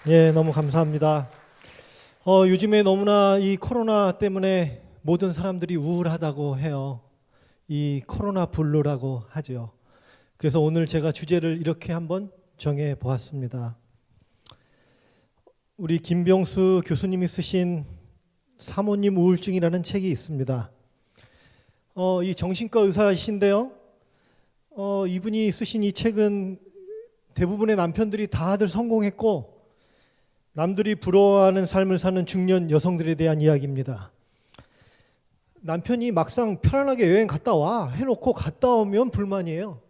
예, 너무 감사합니다. 요즘에 너무나 이 코로나 때문에 모든 사람들이 우울하다고 해요. 이 코로나 블루라고 하죠. 그래서 오늘 제가 주제를 이렇게 한번 정해 보았습니다. 우리 김병수 교수님이 쓰신 사모님 우울증이라는 책이 있습니다. 이 정신과 의사이신데요. 이분이 쓰신 이 책은 대부분의 남편들이 다들 성공했고 남들이 부러워하는 삶을 사는 중년 여성들에 대한 이야기입니다. 남편이 막상 편안하게 여행 갔다 와 해놓고 갔다 오면 불만이에요.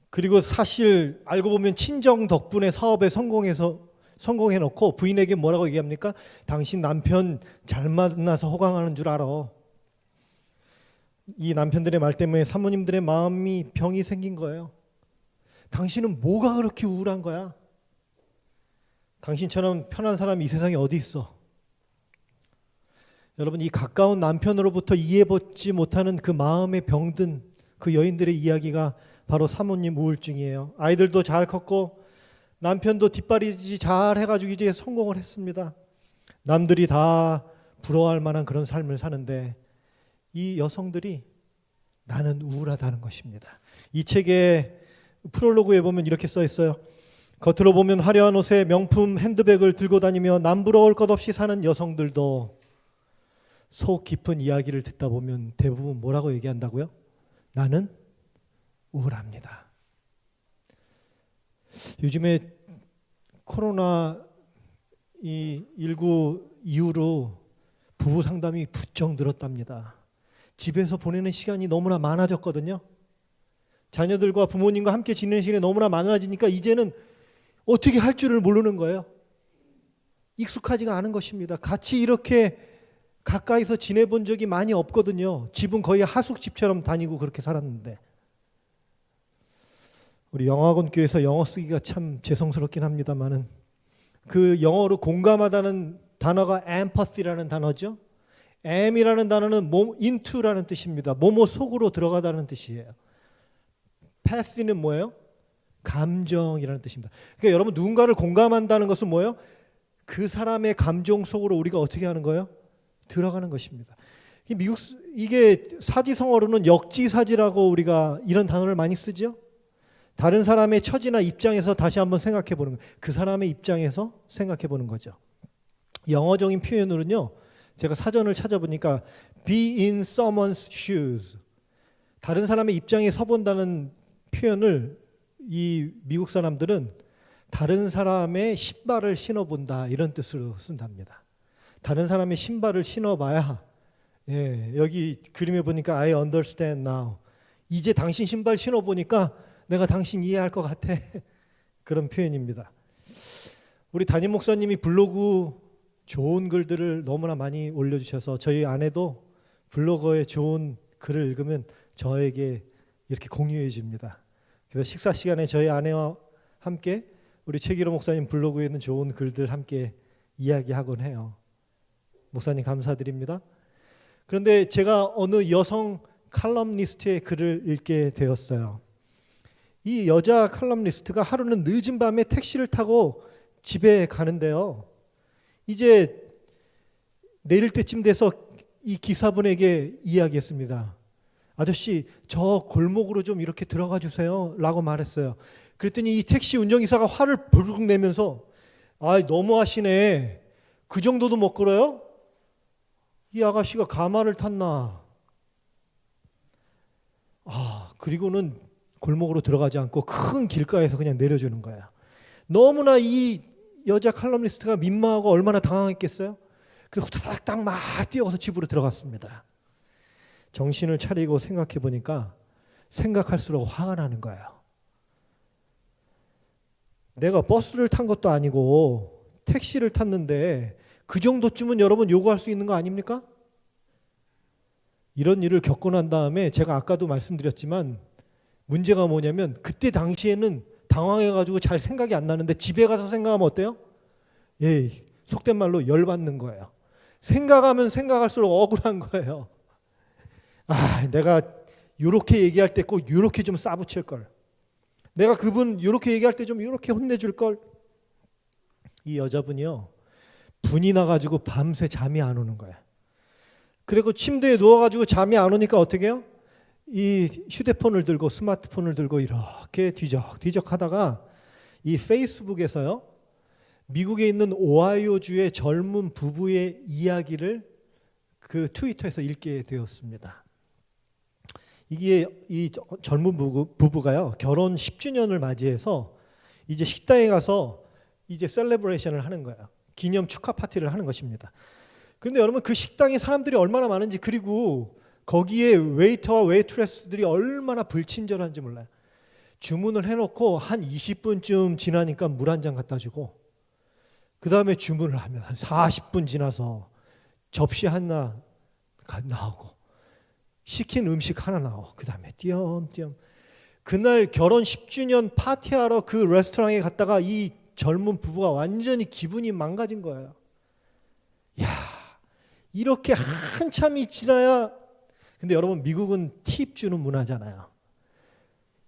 그리고 사실 알고 보면 친정 덕분에 사업에 성공해놓고 부인에게 뭐라고 얘기합니까? 당신 남편 잘 만나서 호강하는 줄 알아. 이 남편들의 말 때문에 사모님들의 마음이 병이 생긴 거예요. 당신은 뭐가 그렇게 우울한 거야? 당신처럼 편한 사람이 이 세상에 어디 있어? 여러분, 이 가까운 남편으로부터 이해받지 못하는 그 마음에 병든 그 여인들의 이야기가 바로 사모님 우울증이에요. 아이들도 잘 컸고 남편도 뒷바라지 잘 해가지고 이제 성공을 했습니다. 남들이 다 부러워할 만한 그런 삶을 사는데 이 여성들이 나는 우울하다는 것입니다. 이 책의 프롤로그에 보면 이렇게 써 있어요. 겉으로 보면 화려한 옷에 명품 핸드백을 들고 다니며 남부러울 것 없이 사는 여성들도 속 깊은 이야기를 듣다 보면 대부분 뭐라고 얘기한다고요? 나는 우울합니다. 요즘에 코로나 19 이후로 부부 상담이 부쩍 늘었답니다. 집에서 보내는 시간이 너무나 많아졌거든요. 자녀들과 부모님과 함께 지내는 시간이 너무나 많아지니까 이제는 어떻게 할 줄을 모르는 거예요. 익숙하지가 않은 것입니다. 같이 이렇게 가까이서 지내본 적이 많이 없거든요. 집은 거의 하숙집처럼 다니고 그렇게 살았는데. 우리 영어학원 교회에서 영어 쓰기가 참 죄송스럽긴 합니다만은 그 영어로 공감하다는 단어가 empathy라는 단어죠. M이라는 단어는 into라는 뜻입니다. 뭐뭐 속으로 들어가다는 뜻이에요. pathy는 뭐예요? 감정이라는 뜻입니다. 그러니까 여러분 누군가를 공감한다는 것은 뭐예요? 그 사람의 감정 속으로 우리가 어떻게 하는 거예요? 들어가는 것입니다. 이게 사지성어로는 역지사지라고 우리가 이런 단어를 많이 쓰죠. 다른 사람의 처지나 입장에서 다시 한번 생각해 보는 거예요. 그 사람의 입장에서 생각해 보는 거죠. 영어적인 표현으로는요. 제가 사전을 찾아보니까 be in someone's shoes. 다른 사람의 입장에 서본다는 표현을 이 미국 사람들은 다른 사람의 신발을 신어본다 이런 뜻으로 쓴답니다. 다른 사람의 신발을 신어봐야 여기 그림에 보니까 I understand now. 이제 당신 신발 신어보니까 내가 당신 이해할 것 같아. 그런 표현입니다. 우리 담임 목사님이 블로그 좋은 글들을 너무나 많이 올려주셔서 저희 아내도 블로그에 좋은 글을 읽으면 저에게 이렇게 공유해 줍니다. 그래서 식사 시간에 저희 아내와 함께 우리 최기로 목사님 블로그에 있는 좋은 글들 함께 이야기하곤 해요. 목사님 감사드립니다. 그런데 제가 어느 여성 칼럼니스트의 글을 읽게 되었어요. 이 여자 칼럼니스트가 하루는 늦은 밤에 택시를 타고 집에 가는데요. 이제 내릴 때쯤 돼서 이 기사분에게 이야기했습니다. 아저씨 저 골목으로 좀 이렇게 들어가 주세요 라고 말했어요. 그랬더니 이 택시 운전기사가 화를 벌컥 내면서 너무하시네. 그 정도도 못 걸어요? 이 아가씨가 가마를 탔나. 그리고는 골목으로 들어가지 않고 큰 길가에서 그냥 내려주는 거야. 너무나 이 여자 칼럼니스트가 민망하고 얼마나 당황했겠어요? 그래서 후다닥 막 뛰어가서 집으로 들어갔습니다. 정신을 차리고 생각해 보니까 생각할수록 화가 나는 거예요. 내가 버스를 탄 것도 아니고 택시를 탔는데 그 정도쯤은 여러분 요구할 수 있는 거 아닙니까? 이런 일을 겪고 난 다음에 제가 아까도 말씀드렸지만 문제가 뭐냐면 그때 당시에는 당황해가지고 잘 생각이 안 나는데 집에 가서 생각하면 어때요? 속된 말로 열받는 거예요. 생각하면 생각할수록 억울한 거예요. 내가 이렇게 얘기할 때 꼭 이렇게 좀 싸붙일 걸. 내가 그분 이렇게 얘기할 때 좀 이렇게 혼내줄 걸. 이 여자분이요, 분이 나가지고 밤새 잠이 안 오는 거야. 그리고 침대에 누워가지고 잠이 안 오니까 어떻게 해요? 이 휴대폰을 들고 스마트폰을 들고 이렇게 뒤적뒤적 하다가 이 페이스북에서요, 미국에 있는 오하이오주의 젊은 부부의 이야기를 그 트위터에서 읽게 되었습니다. 이게 이 젊은 부부가요, 결혼 10주년을 맞이해서 이제 식당에 가서 이제 셀레브레이션을 하는 거예요. 기념 축하 파티를 하는 것입니다. 그런데 여러분, 그 식당에 사람들이 얼마나 많은지, 그리고 거기에 웨이터와 웨이트레스들이 얼마나 불친절한지 몰라요. 주문을 해놓고 한 20분쯤 지나니까 물 한 잔 갖다 주고, 그 다음에 주문을 하면 한 40분 지나서 접시 하나 나오고, 시킨 음식 하나 나오고, 그 다음에 띄엄띄엄. 그날 결혼 10주년 파티하러 그 레스토랑에 갔다가 이 젊은 부부가 완전히 기분이 망가진 거예요. 야, 이렇게 한참이 지나야. 근데 여러분, 미국은 팁 주는 문화잖아요.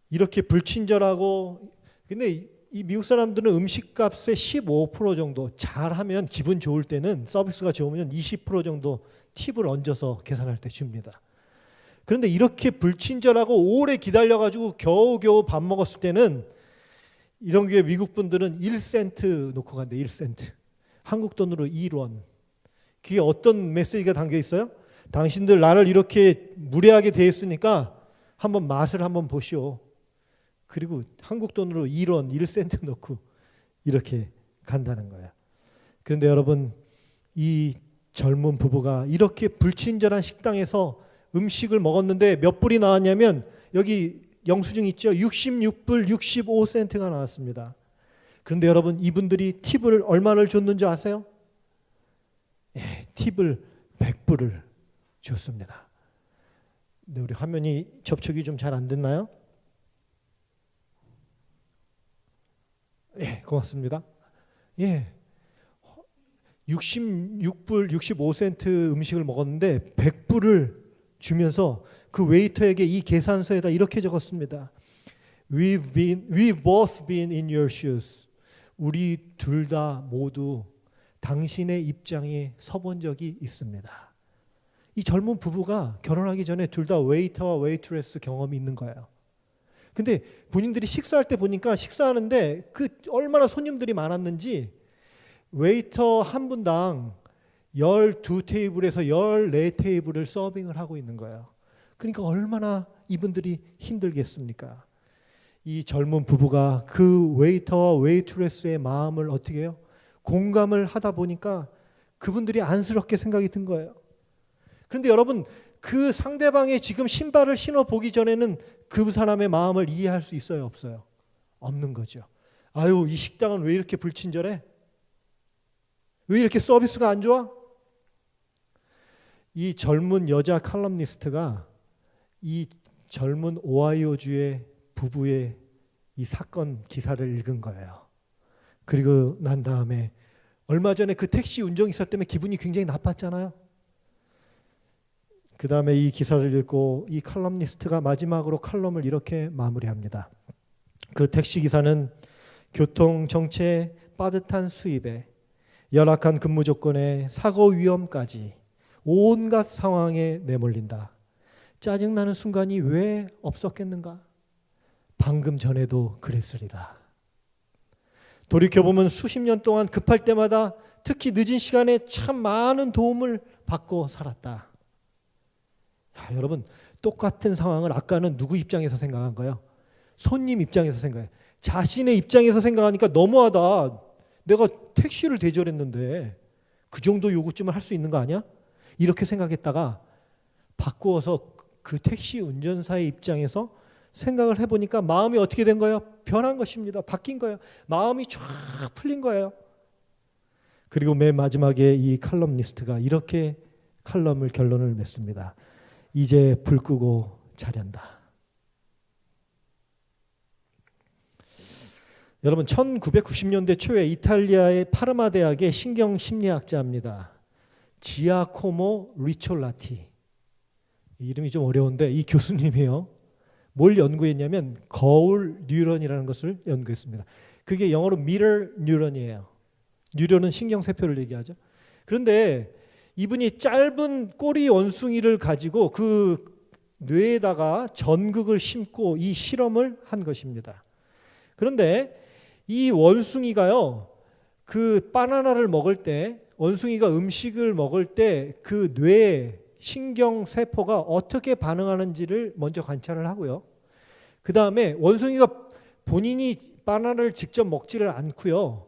이렇게 불친절하고. 근데 이 미국 사람들은 음식값의 15% 정도, 잘하면 기분 좋을 때는, 서비스가 좋으면 20% 정도 팁을 얹어서 계산할 때 줍니다. 그런데 이렇게 불친절하고 오래 기다려가지고 겨우겨우 밥 먹었을 때는, 이런 게 미국 분들은 1센트 놓고 간대. 1센트. 한국 돈으로 1원. 그게 어떤 메시지가 담겨 있어요? 당신들 나를 이렇게 무례하게 대했으니까 한번 맛을 한번 보시오. 그리고 한국 돈으로 1원, 1센트 놓고 이렇게 간다는 거예요. 그런데 여러분, 이 젊은 부부가 이렇게 불친절한 식당에서 음식을 먹었는데 몇 불이 나왔냐면, 여기 영수증 있죠? 66불 65센트가 나왔습니다. 그런데 여러분, 이분들이 팁을 얼마를 줬는지 아세요? 예, 팁을 100불을 줬습니다. 근데 우리 화면이 접촉이 좀 잘 안 됐나요? 예, 고맙습니다. 예, 66불 65센트 음식을 먹었는데 100불을 주면서 그 웨이터에게 이 계산서에다 이렇게 적었습니다. We've both been in your shoes. 우리 둘 다 모두 당신의 입장에 서본 적이 있습니다. 이 젊은 부부가 결혼하기 전에 둘 다 웨이터와 웨이트레스 경험이 있는 거예요. 근데 본인들이 식사할 때 보니까, 식사하는데 그 얼마나 손님들이 많았는지 웨이터 한 분당 12테이블에서 14테이블을 서빙을 하고 있는 거예요. 그러니까 얼마나 이분들이 힘들겠습니까? 이 젊은 부부가 그 웨이터와 웨이트레스의 마음을 어떻게 해요? 공감을 하다 보니까 그분들이 안쓰럽게 생각이 든 거예요. 그런데 여러분, 그 상대방의 지금 신발을 신어보기 전에는 그 사람의 마음을 이해할 수 있어요, 없어요? 없는 거죠. 아유, 이 식당은 왜 이렇게 불친절해? 왜 이렇게 서비스가 안 좋아? 이 젊은 여자 칼럼니스트가 이 젊은 오하이오주의 부부의 이 사건 기사를 읽은 거예요. 그리고 난 다음에 얼마 전에 그 택시 운전기사 때문에 기분이 굉장히 나빴잖아요. 그 다음에 이 기사를 읽고 이 칼럼니스트가 마지막으로 칼럼을 이렇게 마무리합니다. 그 택시기사는 교통 정체에 빠듯한 수입에 열악한 근무 조건에 사고 위험까지 온갖 상황에 내몰린다. 짜증나는 순간이 왜 없었겠는가? 방금 전에도 그랬으리라. 돌이켜보면 수십 년 동안 급할 때마다, 특히 늦은 시간에 참 많은 도움을 받고 살았다. 야, 여러분, 똑같은 상황을 아까는 누구 입장에서 생각한 거예요? 손님 입장에서 생각해. 자신의 입장에서 생각하니까 너무하다. 내가 택시를 대절했는데 그 정도 요구쯤은 할 수 있는 거 아니야? 이렇게 생각했다가 바꾸어서 그 택시 운전사의 입장에서 생각을 해보니까 마음이 어떻게 된 거예요? 변한 것입니다. 바뀐 거예요. 마음이 쫙 풀린 거예요. 그리고 맨 마지막에 이 칼럼니스트가 이렇게 칼럼을 결론을 맺습니다. 이제 불 끄고 자련다. 여러분, 1990년대 초에 이탈리아의 파르마 대학의 신경심리학자입니다. 지아코모 리촐라티. 이름이 좀 어려운데 이 교수님이요, 뭘 연구했냐면 거울 뉴런이라는 것을 연구했습니다. 그게 영어로 미러 뉴런이에요. 유료는 신경세포를 얘기하죠. 그런데 이분이 짧은 꼬리 원숭이를 가지고 그 뇌에다가 전극을 심고 이 실험을 한 것입니다. 그런데 이 원숭이가요, 그 바나나를 먹을 때, 원숭이가 음식을 먹을 때 그 뇌 신경세포가 어떻게 반응하는지를 먼저 관찰을 하고요. 그 다음에 원숭이가 본인이 바나나를 직접 먹지를 않고요.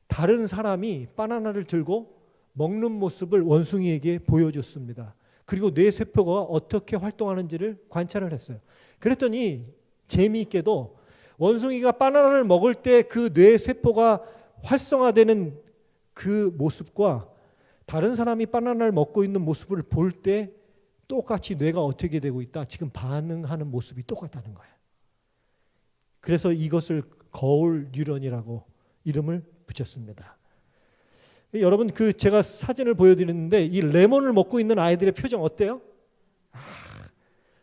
다른 사람이 바나나를 들고 먹는 모습을 원숭이에게 보여줬습니다. 그리고 뇌세포가 어떻게 활동하는지를 관찰을 했어요. 그랬더니 재미있게도 원숭이가 바나나를 먹을 때 그 뇌세포가 활성화되는 그 모습과 다른 사람이 바나나를 먹고 있는 모습을 볼 때 똑같이 뇌가 어떻게 되고 있다. 지금 반응하는 모습이 똑같다는 거예요. 그래서 이것을 거울 뉴런이라고 이름을 붙였습니다. 여러분, 그 제가 사진을 보여드렸는데 이 레몬을 먹고 있는 아이들의 표정 어때요?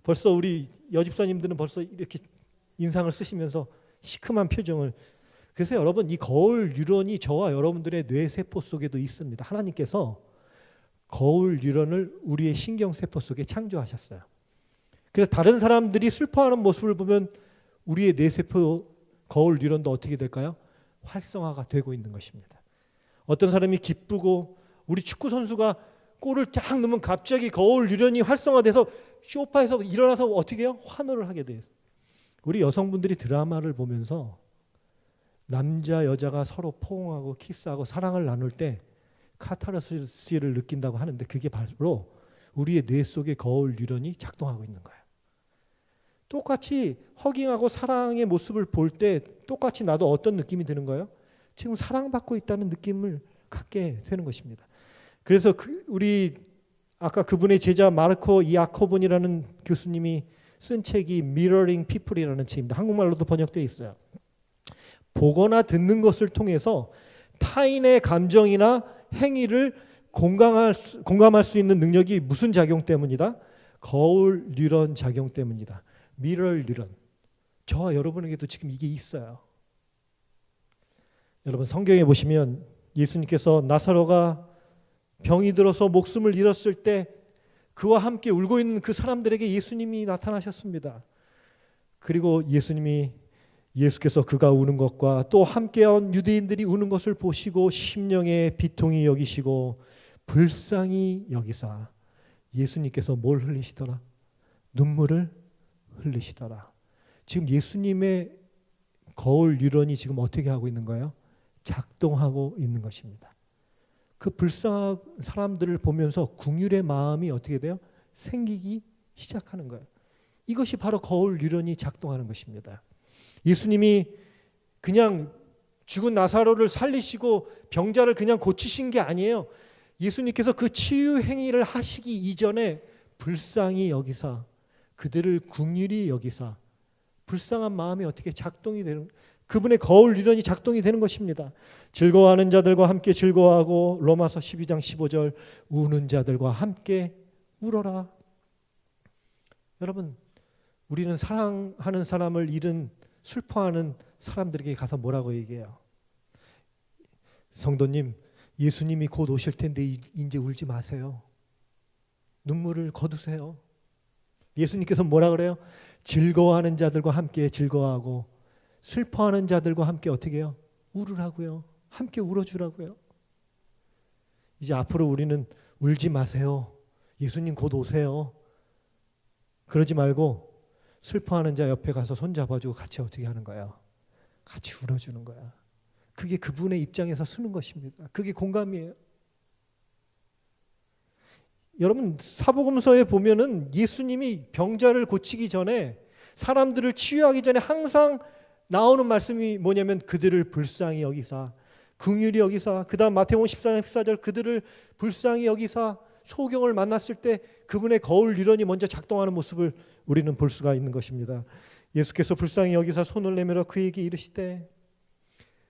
벌써 우리 여집사님들은 벌써 이렇게 인상을 쓰시면서 시큼한 표정을. 그래서 여러분, 이 거울 뉴런이 저와 여러분들의 뇌세포 속에도 있습니다. 하나님께서 거울 뉴런을 우리의 신경세포 속에 창조하셨어요. 그래서 다른 사람들이 슬퍼하는 모습을 보면 우리의 뇌세포 거울 뉴런도 어떻게 될까요? 활성화가 되고 있는 것입니다. 어떤 사람이 기쁘고, 우리 축구 선수가 골을 딱 넣으면 갑자기 거울 뉴런이 활성화돼서 소파에서 일어나서 어떻게 해요? 환호를 하게 돼요. 우리 여성분들이 드라마를 보면서 남자 여자가 서로 포옹하고 키스하고 사랑을 나눌 때 카타르시스를 느낀다고 하는데, 그게 바로 우리의 뇌 속의 거울 뉴런이 작동하고 있는 거예요. 똑같이 허깅하고 사랑의 모습을 볼 때 똑같이 나도 어떤 느낌이 드는 거예요? 지금 사랑받고 있다는 느낌을 갖게 되는 것입니다. 그래서 우리 아까 그분의 제자 마르코 야코본이라는 교수님이 쓴 책이 Mirroring People이라는 책입니다. 한국말로도 번역되어 있어요. 보거나 듣는 것을 통해서 타인의 감정이나 행위를 공감할 수 있는 능력이 무슨 작용 때문이다? 거울 뉴런 작용 때문이다. 미러 뉴런. 저와 여러분에게도 지금 이게 있어요. 여러분, 성경에 보시면 예수님께서 나사로가 병이 들어서 목숨을 잃었을 때 그와 함께 울고 있는 그 사람들에게 예수님이 나타나셨습니다. 그리고 예수께서 그가 우는 것과 또 함께한 유대인들이 우는 것을 보시고 심령에 비통히 여기시고 불쌍히 여기사 예수님께서 뭘 흘리시더라? 눈물을 흘리시더라. 지금 예수님의 거울 뉴런이 지금 어떻게 하고 있는 거예요? 작동하고 있는 것입니다. 그 불쌍한 사람들을 보면서 긍휼의 마음이 어떻게 돼요? 생기기 시작하는 거예요. 이것이 바로 거울 뉴런이 작동하는 것입니다. 예수님이 그냥 죽은 나사로를 살리시고 병자를 그냥 고치신 게 아니에요. 예수님께서 그 치유 행위를 하시기 이전에 불쌍히 여기사 그들을 긍휼히 여기사 불쌍한 마음이 어떻게 작동이 되는, 그분의 거울 뉴런이 작동이 되는 것입니다. 즐거워하는 자들과 함께 즐거워하고 로마서 12장 15절 우는 자들과 함께 울어라. 여러분, 우리는 사랑하는 사람을 잃은 슬퍼하는 사람들에게 가서 뭐라고 얘기해요? 성도님, 예수님이 곧 오실 텐데 이제 울지 마세요. 눈물을 거두세요. 예수님께서 뭐라 그래요? 즐거워하는 자들과 함께 즐거워하고 슬퍼하는 자들과 함께 어떻게 해요? 울으라고요. 함께 울어주라고요. 이제 앞으로 우리는 울지 마세요. 예수님 곧 오세요. 그러지 말고 슬퍼하는 자 옆에 가서 손잡아주고 같이 어떻게 하는 거예요? 같이 울어주는 거야. 그게 그분의 입장에서 쓰는 것입니다. 그게 공감이에요. 여러분, 사복음서에 보면은 예수님이 병자를 고치기 전에, 사람들을 치유하기 전에 항상 나오는 말씀이 뭐냐면 그들을 불쌍히 여기사, 긍휼히 여기사, 그 다음 마태복음 14장 14절 그들을 불쌍히 여기사. 소경을 만났을 때 그분의 거울 뉴런이 먼저 작동하는 모습을 우리는 볼 수가 있는 것입니다. 예수께서 불쌍히 여기사 손을 내밀어 그에게 이르시되,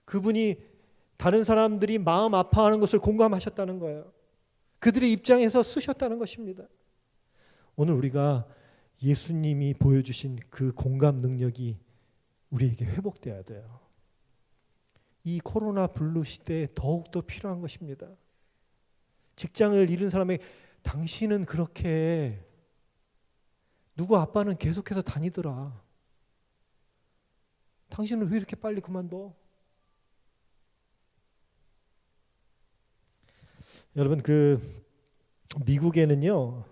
그분이 다른 사람들이 마음 아파하는 것을 공감하셨다는 거예요. 그들의 입장에서 쓰셨다는 것입니다. 오늘 우리가 예수님이 보여주신 그 공감 능력이 우리에게 회복되어야 돼요. 이 코로나 블루 시대에 더욱더 필요한 것입니다. 직장을 잃은 사람에게 당신은 그렇게 누구 아빠는 계속해서 다니더라. 당신은 왜 이렇게 빨리 그만둬? 여러분 미국에는요.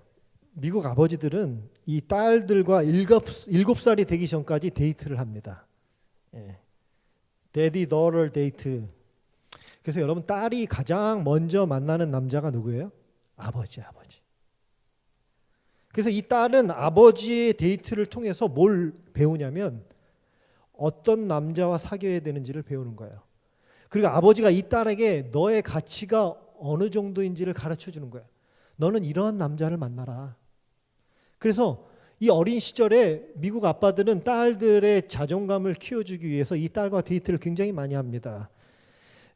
미국 아버지들은 이 딸들과 7살이 되기 전까지 데이트를 합니다. 예. 데디 더럴 데이트. 그래서 여러분 딸이 가장 먼저 만나는 남자가 누구예요? 아버지. 그래서 이 딸은 아버지의 데이트를 통해서 뭘 배우냐면 어떤 남자와 사귀어야 되는지를 배우는 거예요. 그리고 아버지가 이 딸에게 너의 가치가 어느 정도인지를 가르쳐 주는 거예요. 너는 이런 남자를 만나라. 그래서 이 어린 시절에 미국 아빠들은 딸들의 자존감을 키워주기 위해서 이 딸과 데이트를 굉장히 많이 합니다.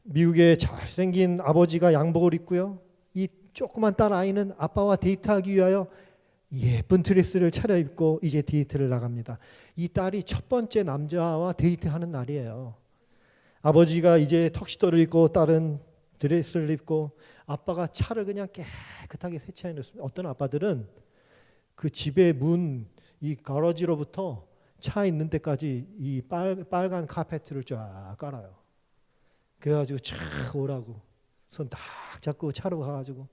미국의 잘생긴 아버지가 양복을 입고요. 이 조그만 딸 아이는 아빠와 데이트하기 위하여 예쁜 드레스를 차려입고 이제 데이트를 나갑니다. 이 딸이 첫 번째 남자와 데이트하는 날이에요. 아버지가 이제 턱시도를 입고 딸은 드레스를 입고 아빠가 차를 그냥 깨끗하게 세차해 놓습니다. 어떤 아빠들은 그 집의 문, 이 가라지로부터 차 있는 데까지 이 빨간 카페트를 쫙 깔아요. 그래가지고 쫙 오라고 손 딱 잡고 차로 가가지고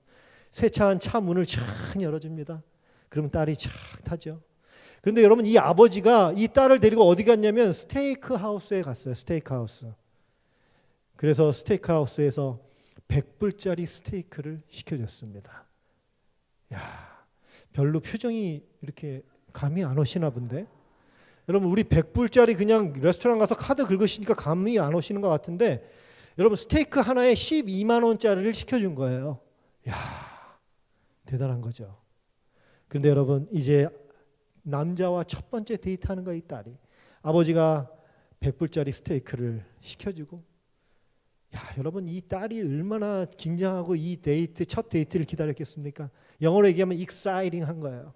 세차한 차 문을 쫙 열어줍니다. 그러면 딸이 쫙 타죠. 그런데 여러분 이 아버지가 이 딸을 데리고 어디 갔냐면 스테이크 하우스에 갔어요. 스테이크 하우스. 그래서 스테이크 하우스에서 100불짜리 스테이크를 시켜줬습니다. 야, 별로 표정이 이렇게 감이 안 오시나 본데. 여러분 우리 100불짜리 그냥 레스토랑 가서 카드 긁으시니까 감이 안 오시는 것 같은데 여러분 스테이크 하나에 12만 원짜리를 시켜준 거예요. 야, 대단한 거죠. 그런데 여러분 이제 남자와 첫 번째 데이트하는 거야 이 딸이. 아버지가 100불짜리 스테이크를 시켜주고 야, 여러분 이 딸이 얼마나 긴장하고 이 데이트 첫 데이트를 기다렸겠습니까? 영어로 얘기하면 exciting한 거예요.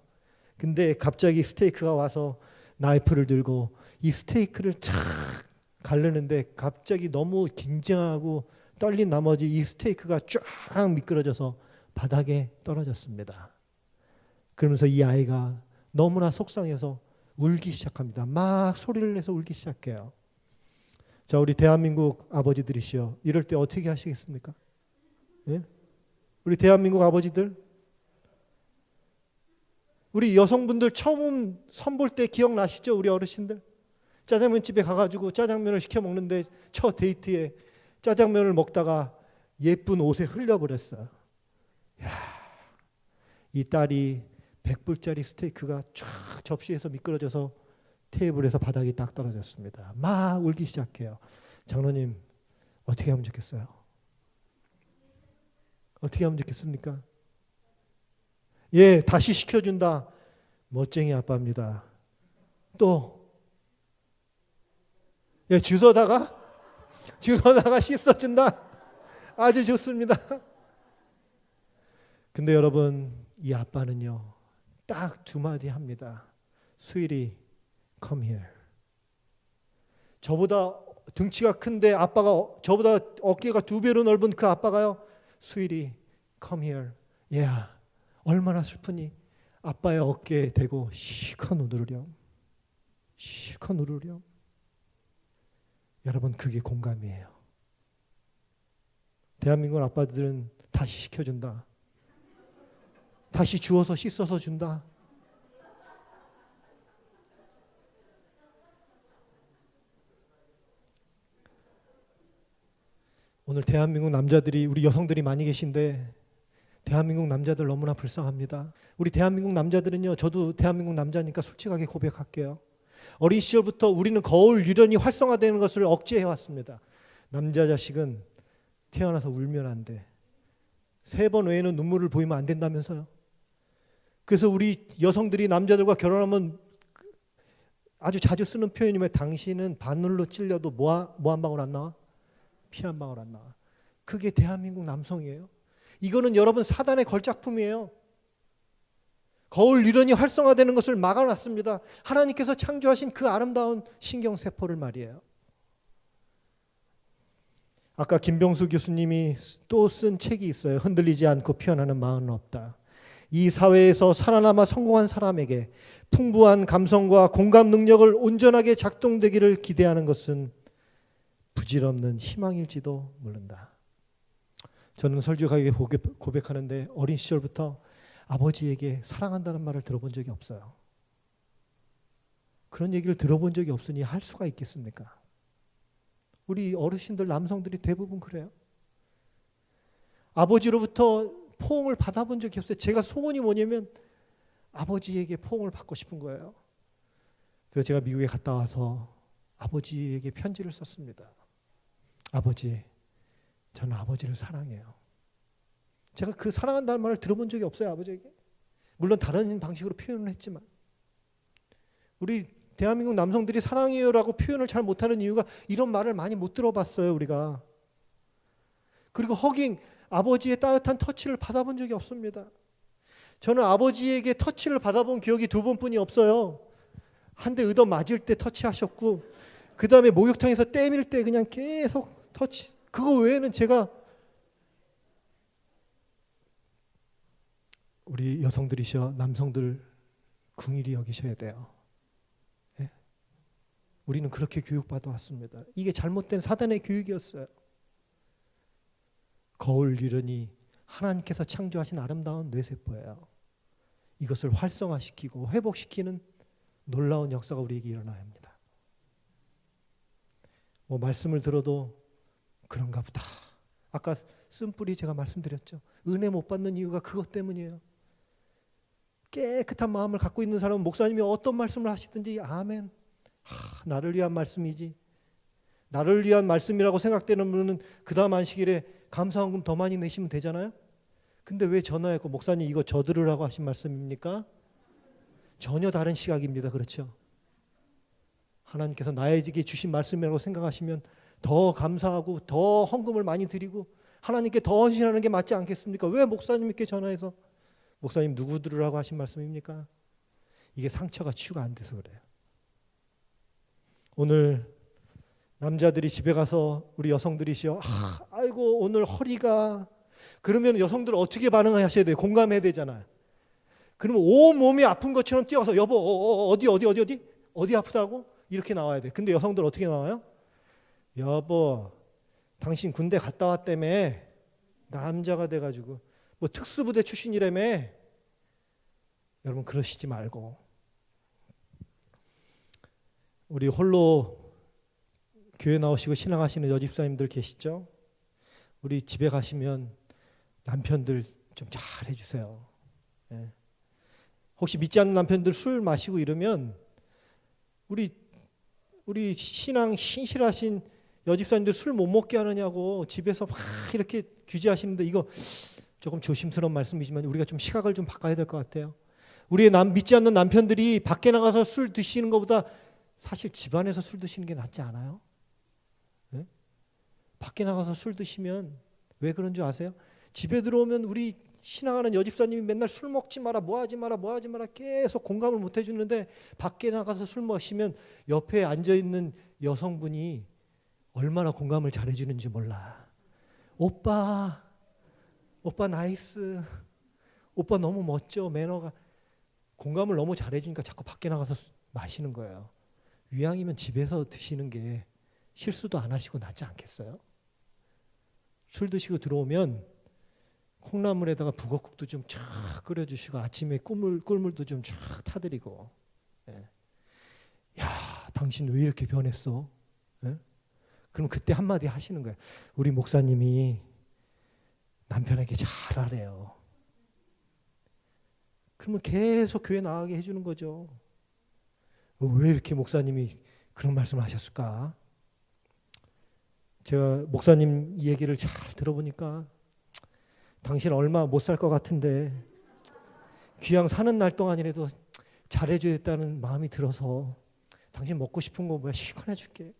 근데 갑자기 스테이크가 와서 나이프를 들고 이 스테이크를 탁 가르는데 갑자기 너무 긴장하고 떨린 나머지 이 스테이크가 쫙 미끄러져서 바닥에 떨어졌습니다. 그러면서 이 아이가 너무나 속상해서 울기 시작합니다. 막 소리를 내서 울기 시작해요. 자, 우리 대한민국 아버지들이시여, 이럴 때 어떻게 하시겠습니까? 예? 우리 대한민국 아버지들, 우리 여성분들 처음 선볼 때 기억나시죠? 우리 어르신들 짜장면집에 가가지고 짜장면을 시켜 먹는데 첫 데이트에 짜장면을 먹다가 예쁜 옷에 흘려버렸어요. 야, 이 딸이 100불짜리 스테이크가 쫙 접시에서 미끄러져서 테이블에서 바닥에 딱 떨어졌습니다. 막 울기 시작해요. 장로님 어떻게 하면 좋겠어요? 어떻게 하면 좋겠습니까? 예, 다시 시켜준다. 멋쟁이 아빠입니다. 또 예, 주워다가 씻어준다. 아주 좋습니다. 근데 여러분 이 아빠는요 딱 두 마디 합니다. Sweetie, come here. 저보다 등치가 큰데 아빠가 저보다 어깨가 2배로 넓은 그 아빠가요. Sweetie, come here. Yeah. 얼마나 슬프니? 아빠의 어깨에 대고 실컷 누르렴. 실컷 누르렴. 여러분 그게 공감이에요. 대한민국 아빠들은 다시 시켜준다. 다시 주워서 씻어서 준다. 오늘 대한민국 남자들이 우리 여성들이 많이 계신데 대한민국 남자들 너무나 불쌍합니다. 우리 대한민국 남자들은요. 저도 대한민국 남자니까 솔직하게 고백할게요. 어린 시절부터 우리는 거울 유전이 활성화되는 것을 억제해 왔습니다. 남자 자식은 태어나서 울면 안 돼. 3번 외에는 눈물을 보이면 안 된다면서요. 그래서 우리 여성들이 남자들과 결혼하면 아주 자주 쓰는 표현이면 당신은 바늘로 찔려도 뭐 한 방울 안 나와? 피 한 방울 안 나와. 그게 대한민국 남성이에요. 이거는 여러분 사단의 걸작품이에요. 거울 유전이 활성화되는 것을 막아놨습니다. 하나님께서 창조하신 그 아름다운 신경세포를 말이에요. 아까 김병수 교수님이 또 쓴 책이 있어요. 흔들리지 않고 피어나는 마음은 없다. 이 사회에서 살아남아 성공한 사람에게 풍부한 감성과 공감 능력을 온전하게 작동되기를 기대하는 것은 부질없는 희망일지도 모른다. 저는 솔직하게 고백하는데 어린 시절부터 아버지에게 사랑한다는 말을 들어본 적이 없어요. 그런 얘기를 들어본 적이 없으니 할 수가 있겠습니까? 우리 어르신들, 남성들이 대부분 그래요. 아버지로부터 포옹을 받아본 적이 없어요. 제가 소원이 뭐냐면 아버지에게 포옹을 받고 싶은 거예요. 그래서 제가 미국에 갔다 와서 아버지에게 편지를 썼습니다. 아버지, 저는 아버지를 사랑해요. 제가 그 사랑한다는 말을 들어본 적이 없어요, 아버지에게. 물론 다른 방식으로 표현을 했지만. 우리 대한민국 남성들이 사랑해요라고 표현을 잘 못하는 이유가 이런 말을 많이 못 들어봤어요, 우리가. 그리고 허깅, 아버지의 따뜻한 터치를 받아본 적이 없습니다. 저는 아버지에게 터치를 받아본 기억이 2번뿐이 없어요. 한 대 얻어 맞을 때 터치하셨고, 그 다음에 목욕탕에서 떼밀 때 그냥 계속 터치. 그거 외에는 제가, 우리 여성들이셔, 남성들 긍휼히 여기셔야 돼요. 네? 우리는 그렇게 교육받아 왔습니다. 이게 잘못된 사단의 교육이었어요. 거울 유련이 하나님께서 창조하신 아름다운 뇌세포예요. 이것을 활성화시키고 회복시키는 놀라운 역사가 우리에게 일어나야 합니다. 뭐 말씀을 들어도 그런가 보다. 아까 쓴뿌리 제가 말씀드렸죠. 은혜 못 받는 이유가 그것 때문이에요. 깨끗한 마음을 갖고 있는 사람은 목사님이 어떤 말씀을 하시든지 아멘. 나를 위한 말씀이지. 나를 위한 말씀이라고 생각되는 분은 그 다음 안식일에 감사원금 더 많이 내시면 되잖아요. 근데 왜 전화했고 목사님 이거 저 들으라고 하신 말씀입니까? 전혀 다른 시각입니다. 그렇죠? 하나님께서 나에게 주신 말씀이라고 생각하시면 더 감사하고 더 헌금을 많이 드리고 하나님께 더 헌신하는 게 맞지 않겠습니까? 왜 목사님께 전화해서 목사님 누구 들으라고 하신 말씀입니까? 이게 상처가 치유가 안 돼서 그래요. 오늘 남자들이 집에 가서 우리 여성들이시여 아이고 오늘 허리가 그러면 여성들 어떻게 반응하셔야 돼요? 공감해야 되잖아요. 그러면 온 몸이 아픈 것처럼 뛰어서 여보 어디 아프다고? 이렇게 나와야 돼. 근데 여성들 어떻게 나와요? 여보 당신 군대 갔다 왔다며 남자가 돼가지고 뭐 특수부대 출신이라며. 여러분 그러시지 말고 우리 홀로 교회 나오시고 신앙하시는 여집사님들 계시죠? 우리 집에 가시면 남편들 좀 잘 해주세요. 예. 혹시 믿지 않는 남편들 술 마시고 이러면 우리 신앙 신실하신 여집사님들 술 못 먹게 하느냐고 집에서 막 이렇게 규제하시는데 이거 조금 조심스러운 말씀이지만 우리가 좀 시각을 좀 바꿔야 될 것 같아요. 우리의 믿지 않는 남편들이 밖에 나가서 술 드시는 것보다 사실 집안에서 술 드시는 게 낫지 않아요? 네? 밖에 나가서 술 드시면 왜 그런 줄 아세요? 집에 들어오면 우리 신앙하는 여집사님이 맨날 술 먹지 마라 뭐 하지 마라 계속 공감을 못 해주는데 밖에 나가서 술 마시면 옆에 앉아있는 여성분이 얼마나 공감을 잘해주는지 몰라. 오빠 나이스, 오빠 너무 멋져, 매너가. 공감을 너무 잘해주니까 자꾸 밖에 나가서 마시는 거예요. 이왕이면 집에서 드시는 게 실수도 안 하시고 낫지 않겠어요? 술 드시고 들어오면 콩나물에다가 북엇국도 좀 쫙 끓여주시고 아침에 꿀물도 좀 쫙 타드리고. 예. 야, 당신 왜 이렇게 변했어? 예? 그럼 그때 한마디 하시는 거예요. 우리 목사님이 남편에게 잘하래요. 그러면 계속 교회 나가게 해주는 거죠. 왜 이렇게 목사님이 그런 말씀을 하셨을까? 제가 목사님 얘기를 잘 들어보니까 당신 얼마 못 살 것 같은데 귀양 사는 날 동안이라도 잘해줘야겠다는 마음이 들어서 당신 먹고 싶은 거 뭐야 실컷 해줄게.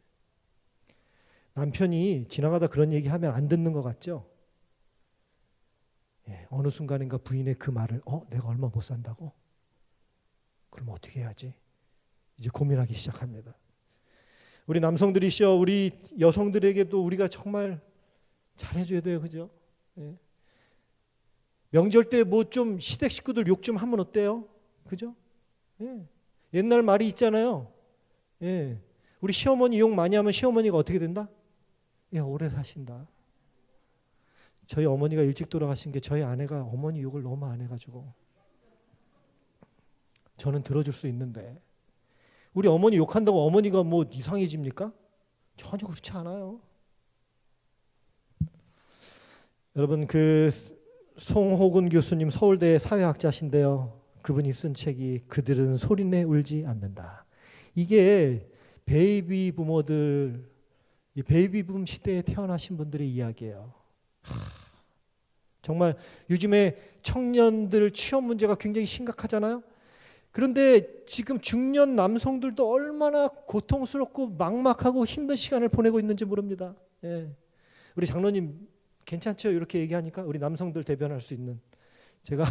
남편이 지나가다 그런 얘기하면 안 듣는 것 같죠? 예, 어느 순간인가 부인의 그 말을 내가 얼마 못 산다고? 그럼 어떻게 해야지? 이제 고민하기 시작합니다. 우리 남성들이시여 우리 여성들에게도 우리가 정말 잘해줘야 돼요, 그죠? 예. 명절 때 뭐 좀 시댁 식구들 욕 좀 하면 어때요? 그죠? 예. 옛날 말이 있잖아요. 예. 우리 시어머니 욕 많이 하면 시어머니가 어떻게 된다? 예, 오래 사신다. 저희 어머니가 일찍 돌아가신 게 저희 아내가 어머니 욕을 너무 안 해가지고 저는 들어줄 수 있는데 우리 어머니 욕한다고 어머니가 뭐 이상해집니까? 전혀 그렇지 않아요. 여러분 그 송호근 교수님 서울대 사회학자신데요. 그분이 쓴 책이 그들은 소리내 울지 않는다. 이게 베이비 부모들, 베이비붐 시대에 태어나신 분들의 이야기예요. 정말 요즘에 청년들 취업 문제가 굉장히 심각하잖아요. 그런데 지금 중년 남성들도 얼마나 고통스럽고 막막하고 힘든 시간을 보내고 있는지 모릅니다. 예. 우리 장로님 괜찮죠? 이렇게 얘기하니까 우리 남성들 대변할 수 있는 제가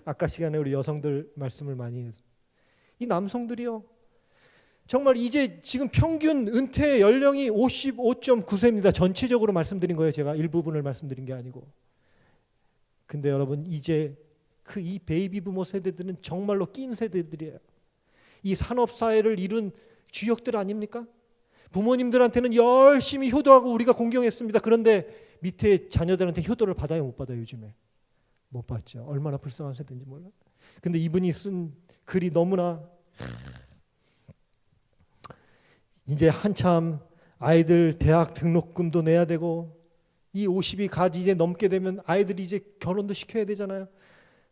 아까 시간에 우리 여성들 말씀을 많이 해서 이 남성들이요. 정말 이제 지금 평균 은퇴 연령이 55.9세입니다. 전체적으로 말씀드린 거예요. 제가 일부분을 말씀드린 게 아니고. 근데 여러분 이제 그 이 베이비 부모 세대들은 정말로 낀 세대들이에요. 이 산업 사회를 이룬 주역들 아닙니까? 부모님들한테는 열심히 효도하고 우리가 공경했습니다. 그런데 밑에 자녀들한테 효도를 받아요, 못 받아요, 요즘에? 못 받죠. 얼마나 불쌍한 세대인지 몰라요. 근데 이분이 쓴 글이 너무나 이제 한참 아이들 대학 등록금도 내야 되고 이 50이 가지 이제 넘게 되면 아이들이 이제 결혼도 시켜야 되잖아요.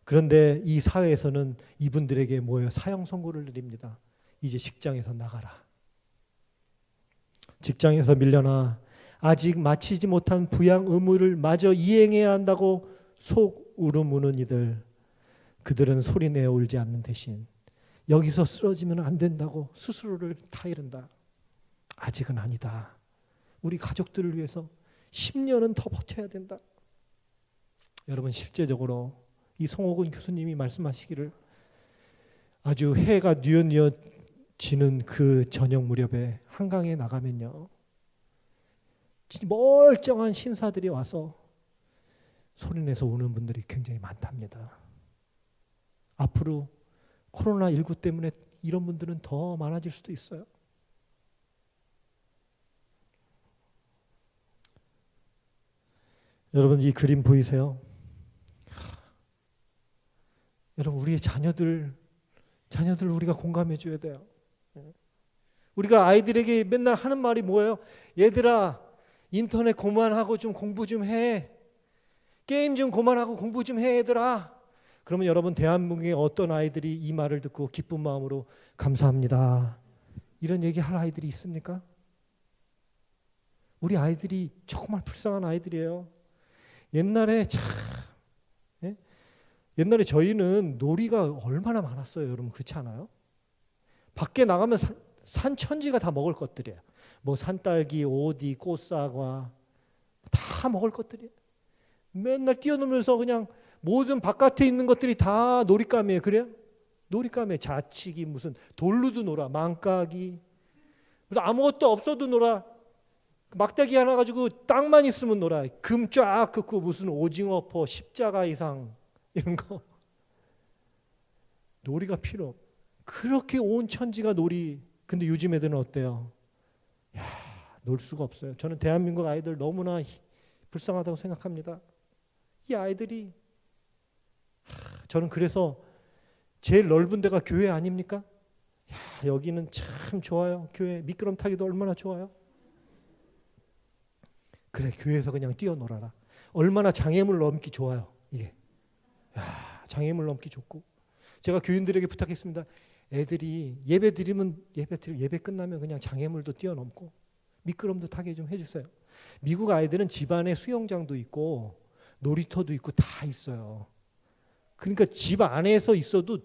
그런데 이 사회에서는 이분들에게 뭐예요? 사형 선고를 내립니다. 이제 직장에서 나가라. 직장에서 밀려나 아직 마치지 못한 부양 의무를 마저 이행해야 한다고 속 울음우는 이들, 그들은 소리내어 울지 않는 대신 여기서 쓰러지면 안 된다고 스스로를 타이른다. 아직은 아니다. 우리 가족들을 위해서 10년은 더 버텨야 된다. 여러분 실제적으로 이 송호근 교수님이 말씀하시기를 아주 해가 뉘엿뉘엿 지는 그 저녁 무렵에 한강에 나가면요, 진짜 멀쩡한 신사들이 와서 소리내서 우는 분들이 굉장히 많답니다. 앞으로 코로나19 때문에 이런 분들은 더 많아질 수도 있어요. 여러분 이 그림 보이세요? 여러분 우리의 자녀들 우리가 공감해 줘야 돼요. 우리가 아이들에게 맨날 하는 말이 뭐예요? 얘들아 인터넷 그만하고 좀 공부 좀 해. 게임 좀 그만하고 공부 좀 해 얘들아. 그러면 여러분 대한민국의 어떤 아이들이 이 말을 듣고 기쁜 마음으로 감사합니다 이런 얘기할 아이들이 있습니까? 우리 아이들이 정말 불쌍한 아이들이에요. 옛날에 옛날에 저희는 놀이가 얼마나 많았어요. 여러분 그렇지 않아요? 밖에 나가면 산천지가 다 먹을 것들이에요. 뭐 산딸기, 오디, 꽃사과 다 먹을 것들이에요. 맨날 뛰어놀면서 그냥 모든 바깥에 있는 것들이 다 놀잇감이에요. 그래요? 놀잇감에 자치기 무슨 돌로도 놀아. 망까기. 아무것도 없어도 놀아. 막대기 하나 가지고 땅만 있으면 놀아. 금 쫙 긋고 무슨 오징어 퍼 십자가 이상 이런 거. 놀이가 필요 없어. 그렇게 온 천지가 놀이. 근데 요즘 애들은 어때요? 야, 놀 수가 없어요. 저는 대한민국 아이들 너무나 불쌍하다고 생각합니다. 이 아이들이 저는 그래서 제일 넓은 데가 교회 아닙니까? 야, 여기는 참 좋아요. 교회 미끄럼 타기도 얼마나 좋아요. 그래 교회에서 그냥 뛰어놀아라. 얼마나 장애물 넘기 좋아요. 이게 야, 장애물 넘기 좋고 제가 교인들에게 부탁했습니다. 애들이 예배 드리면 예배 끝나면 그냥 장애물도 뛰어넘고 미끄럼도 타게 좀 해주세요. 미국 아이들은 집안에 수영장도 있고 놀이터도 있고 다 있어요. 그러니까 집 안에서 있어도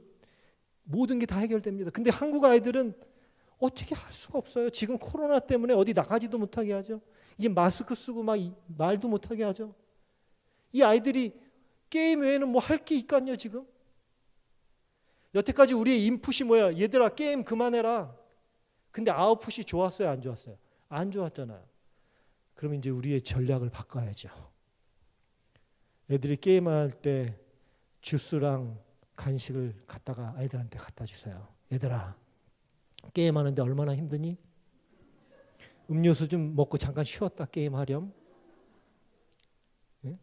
모든 게 다 해결됩니다. 근데 한국 아이들은 어떻게 할 수가 없어요. 지금 코로나 때문에 어디 나가지도 못하게 하죠. 이제 마스크 쓰고 막 말도 못하게 하죠. 이 아이들이 게임 외에는 뭐 할 게 있겠냐 지금. 여태까지 우리의 인풋이 뭐야? 얘들아 게임 그만해라. 근데 아웃풋이 좋았어요 안 좋았어요? 안 좋았잖아요. 그럼 이제 우리의 전략을 바꿔야죠. 애들이 게임할 때 주스랑 간식을 갖다가 아이들한테 갖다 주세요. 얘들아, 게임하는데 얼마나 힘드니? 음료수 좀 먹고 잠깐 쉬었다 게임하렴. 예?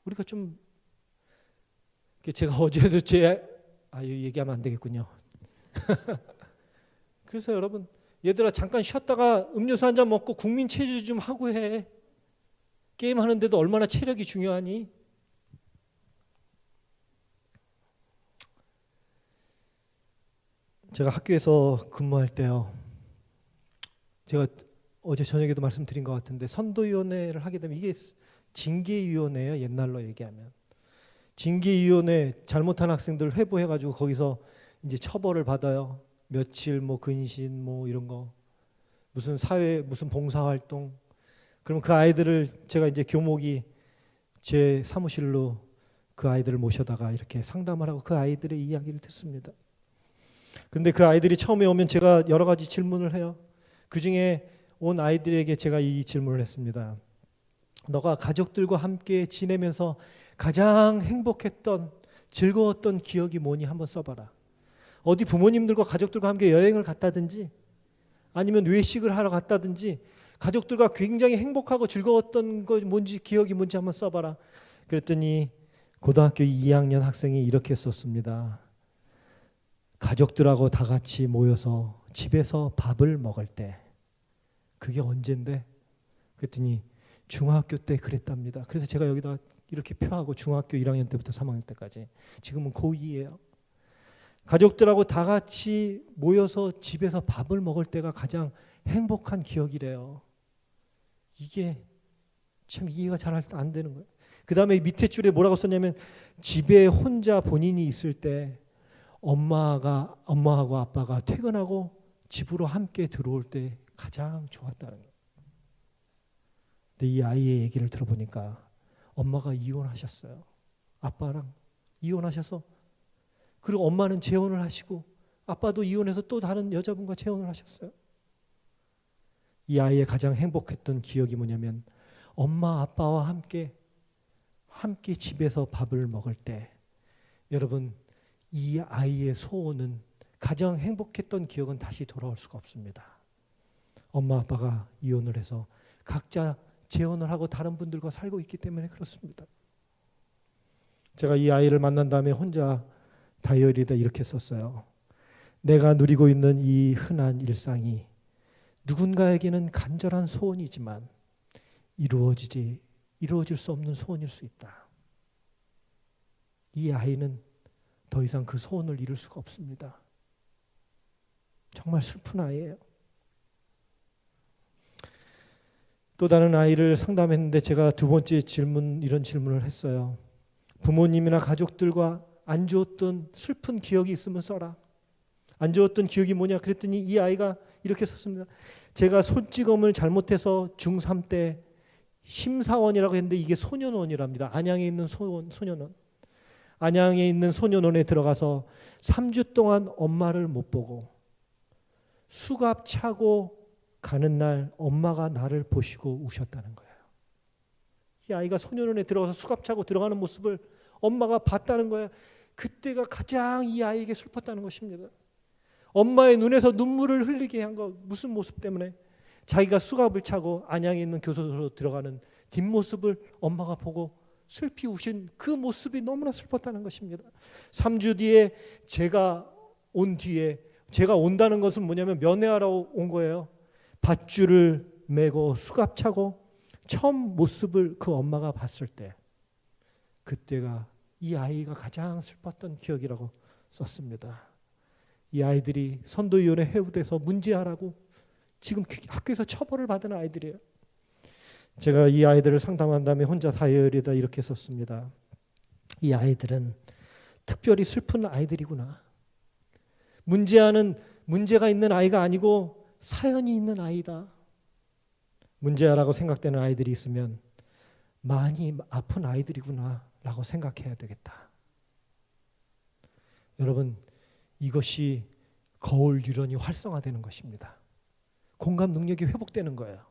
우리가 좀 제가 어제도 얘기하면 안 되겠군요. 그래서 여러분, 얘들아 잠깐 쉬었다가 음료수 한 잔 먹고 국민 체조 좀 하고 해. 게임 하는데도 얼마나 체력이 중요하니? 제가 학교에서 근무할 때요, 제가 어제 저녁에도 말씀드린 것 같은데 선도위원회를 하게 되면 이게 징계위원회예요. 옛날로 얘기하면 징계위원회 잘못한 학생들 회부해가지고 거기서 이제 처벌을 받아요. 며칠 뭐 근신 뭐 이런 거, 무슨 사회 무슨 봉사활동. 그럼 그 아이들을 제가 이제 교목이 제 사무실로 그 아이들을 모셔다가 이렇게 상담을 하고 그 아이들의 이야기를 듣습니다. 그런데 그 아이들이 처음에 오면 제가 여러 가지 질문을 해요. 그 중에 온 아이들에게 제가 이 질문을 했습니다. 너가 가족들과 함께 지내면서 가장 행복했던 즐거웠던 기억이 뭐니 한번 써봐라. 어디 부모님들과 가족들과 함께 여행을 갔다든지 아니면 외식을 하러 갔다든지 가족들과 굉장히 행복하고 즐거웠던 거 뭔지 기억이 뭔지 한번 써봐라. 그랬더니 고등학교 2학년 학생이 이렇게 썼습니다. 가족들하고 다 같이 모여서 집에서 밥을 먹을 때. 그게 언젠데? 그랬더니 중학교 때 그랬답니다. 그래서 제가 여기다 이렇게 표하고 중학교 1학년 때부터 3학년 때까지, 지금은 고2예요. 가족들하고 다 같이 모여서 집에서 밥을 먹을 때가 가장 행복한 기억이래요. 이게 참 이해가 잘 안 되는 거예요. 그 다음에 밑에 줄에 뭐라고 썼냐면 집에 혼자 본인이 있을 때 엄마하고 아빠가 퇴근하고 집으로 함께 들어올 때 가장 좋았다는 거예요. 근데 이 아이의 얘기를 들어보니까 엄마가 이혼하셨어요. 아빠랑 이혼하셔서, 그리고 엄마는 재혼을 하시고 아빠도 이혼해서 또 다른 여자분과 재혼을 하셨어요. 이 아이의 가장 행복했던 기억이 뭐냐면 엄마 아빠와 함께 집에서 밥을 먹을 때. 여러분, 이 아이의 소원은, 가장 행복했던 기억은 다시 돌아올 수가 없습니다. 엄마 아빠가 이혼을 해서 각자 재혼을 하고 다른 분들과 살고 있기 때문에 그렇습니다. 제가 이 아이를 만난 다음에 혼자 다이어리에다 이렇게 썼어요. 내가 누리고 있는 이 흔한 일상이 누군가에게는 간절한 소원이지만 이루어질 수 없는 소원일 수 있다. 이 아이는 더 이상 그 소원을 이룰 수가 없습니다. 정말 슬픈 아이예요. 또 다른 아이를 상담했는데 제가 두 번째 이런 질문을 했어요. 부모님이나 가족들과 안 좋았던 슬픈 기억이 있으면 써라. 안 좋았던 기억이 뭐냐 그랬더니 이 아이가 이렇게 썼습니다. 제가 손찌검을 잘못해서 중3 때 심사원이라고 했는데 이게 소년원이랍니다. 안양에 있는 소년원. 안양에 있는 소년원에 들어가서 3주 동안 엄마를 못 보고 수갑 차고 가는 날 엄마가 나를 보시고 우셨다는 거예요. 이 아이가 소년원에 들어가서 수갑 차고 들어가는 모습을 엄마가 봤다는 거예요. 그때가 가장 이 아이에게 슬펐다는 것입니다. 엄마의 눈에서 눈물을 흘리게 한 거, 무슨 모습 때문에? 자기가 수갑을 차고 안양에 있는 교도소로 들어가는 뒷모습을 엄마가 보고 슬피 우신 그 모습이 너무나 슬펐다는 것입니다. 3주 뒤에 제가 온다는 것은 뭐냐면 면회하러 온 거예요. 밧줄을 메고 수갑 차고 처음 모습을 그 엄마가 봤을 때, 그때가 이 아이가 가장 슬펐던 기억이라고 썼습니다. 이 아이들이 선도위원회 회부돼서 문제하라고 지금 학교에서 처벌을 받은 아이들이에요. 제가 이 아이들을 상담한 다음에 혼자 다이어리에다 이렇게 썼습니다. 이 아이들은 특별히 슬픈 아이들이구나. 문제가 있는 아이가 아니고 사연이 있는 아이다. 문제라고 생각되는 아이들이 있으면 많이 아픈 아이들이구나 라고 생각해야 되겠다. 여러분, 이것이 거울 유런이 활성화되는 것입니다. 공감 능력이 회복되는 거예요.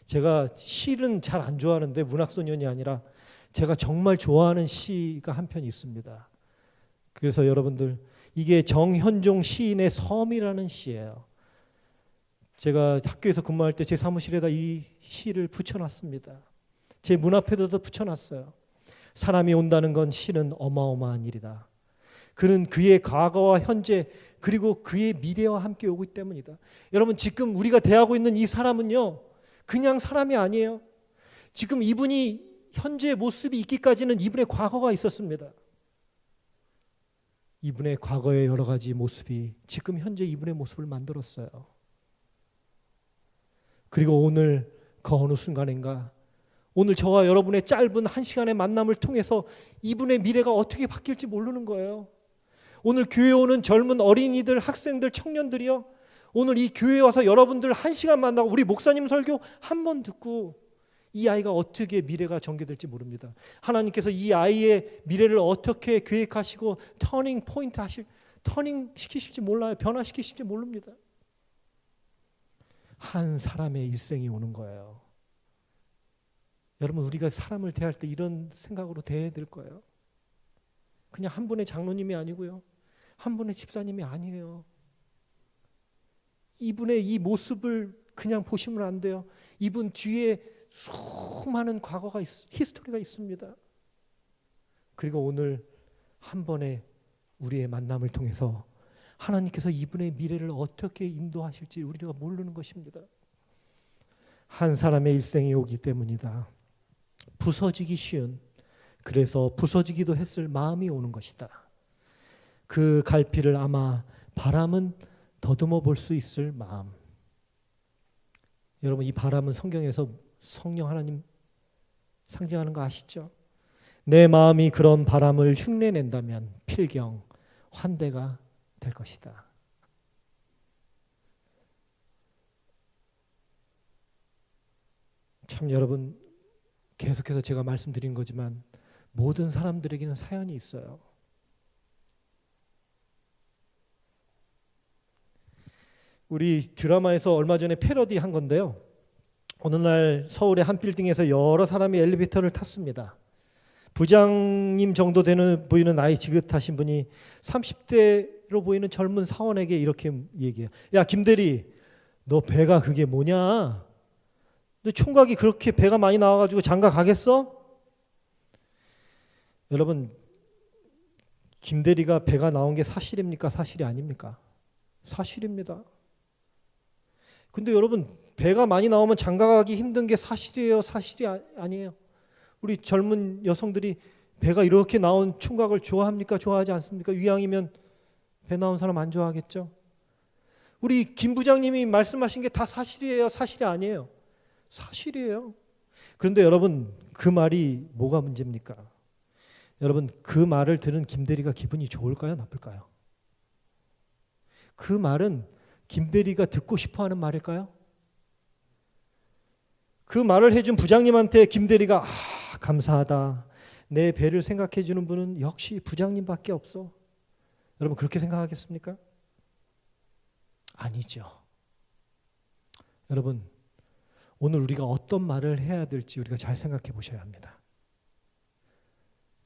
제가 시는 잘 안 좋아하는데 문학소년이 아니라 제가 정말 좋아하는 시가 한 편 있습니다. 그래서 여러분들 이게 정현종 시인의 섬이라는 시예요. 제가 학교에서 근무할 때 제 사무실에다 이 시를 붙여놨습니다. 제 문 앞에도 붙여놨어요. 사람이 온다는 건 시는 어마어마한 일이다. 그는 그의 과거와 현재 그리고 그의 미래와 함께 오기 때문이다. 여러분 지금 우리가 대하고 있는 이 사람은요, 그냥 사람이 아니에요. 지금 이분이 현재의 모습이 있기까지는 이분의 과거가 있었습니다. 이분의 과거의 여러 가지 모습이 지금 현재 이분의 모습을 만들었어요. 그리고 오늘 그 어느 순간인가, 오늘 저와 여러분의 짧은 한 시간의 만남을 통해서 이분의 미래가 어떻게 바뀔지 모르는 거예요. 오늘 교회에 오는 젊은 어린이들, 학생들, 청년들이요, 오늘 이 교회에 와서 여러분들 한 시간 만나고 우리 목사님 설교 한 번 듣고 이 아이가 어떻게 미래가 전개될지 모릅니다. 하나님께서 이 아이의 미래를 어떻게 계획하시고 터닝 시키실지 몰라요. 변화시키실지 모릅니다. 한 사람의 일생이 오는 거예요. 여러분 우리가 사람을 대할 때 이런 생각으로 대해야 될 거예요. 그냥 한 분의 장로님이 아니고요, 한 분의 집사님이 아니에요. 이분의 이 모습을 그냥 보시면 안 돼요. 이분 뒤에 수많은 과거가 히스토리가 있습니다. 그리고 오늘 한 번의 우리의 만남을 통해서 하나님께서 이분의 미래를 어떻게 인도하실지 우리가 모르는 것입니다. 한 사람의 일생이 오기 때문이다. 부서지기 쉬운, 그래서 부서지기도 했을 마음이 오는 것이다. 그 갈피를 아마 바람은 더듬어 볼 수 있을 마음. 여러분 이 바람은 성경에서 성령 하나님 상징하는 거 아시죠? 내 마음이 그런 바람을 흉내낸다면 필경, 환대가 될 것이다. 참 여러분, 계속해서 제가 말씀드린 거지만 모든 사람들에게는 사연이 있어요. 우리 드라마에서 얼마 전에 패러디 한 건데요, 어느 날 서울의 한 빌딩에서 여러 사람이 엘리베이터를 탔습니다. 부장님 정도 보이는 나이 지긋하신 분이 30대로 보이는 젊은 사원에게 이렇게 얘기해요. 야 김대리, 너 배가 그게 뭐냐? 너 총각이 그렇게 배가 많이 나와가지고 장가 가겠어? 여러분 김대리가 배가 나온 게 사실입니까? 사실이 아닙니까? 사실입니다. 근데 여러분 배가 많이 나오면 장가가기 힘든 게 사실이에요? 사실이 아니에요? 우리 젊은 여성들이 배가 이렇게 나온 총각을 좋아합니까? 좋아하지 않습니까? 이왕이면 배 나온 사람 안 좋아하겠죠? 우리 김 부장님이 말씀하신 게 다 사실이에요? 사실이 아니에요? 사실이에요. 그런데 여러분 그 말이 뭐가 문제입니까? 여러분 그 말을 들은 김대리가 기분이 좋을까요? 나쁠까요? 그 말은 김대리가 듣고 싶어하는 말일까요? 그 말을 해준 부장님한테 김대리가 감사하다, 내 배를 생각해 주는 분은 역시 부장님밖에 없어, 여러분 그렇게 생각하겠습니까? 아니죠. 여러분 오늘 우리가 어떤 말을 해야 될지 우리가 잘 생각해 보셔야 합니다.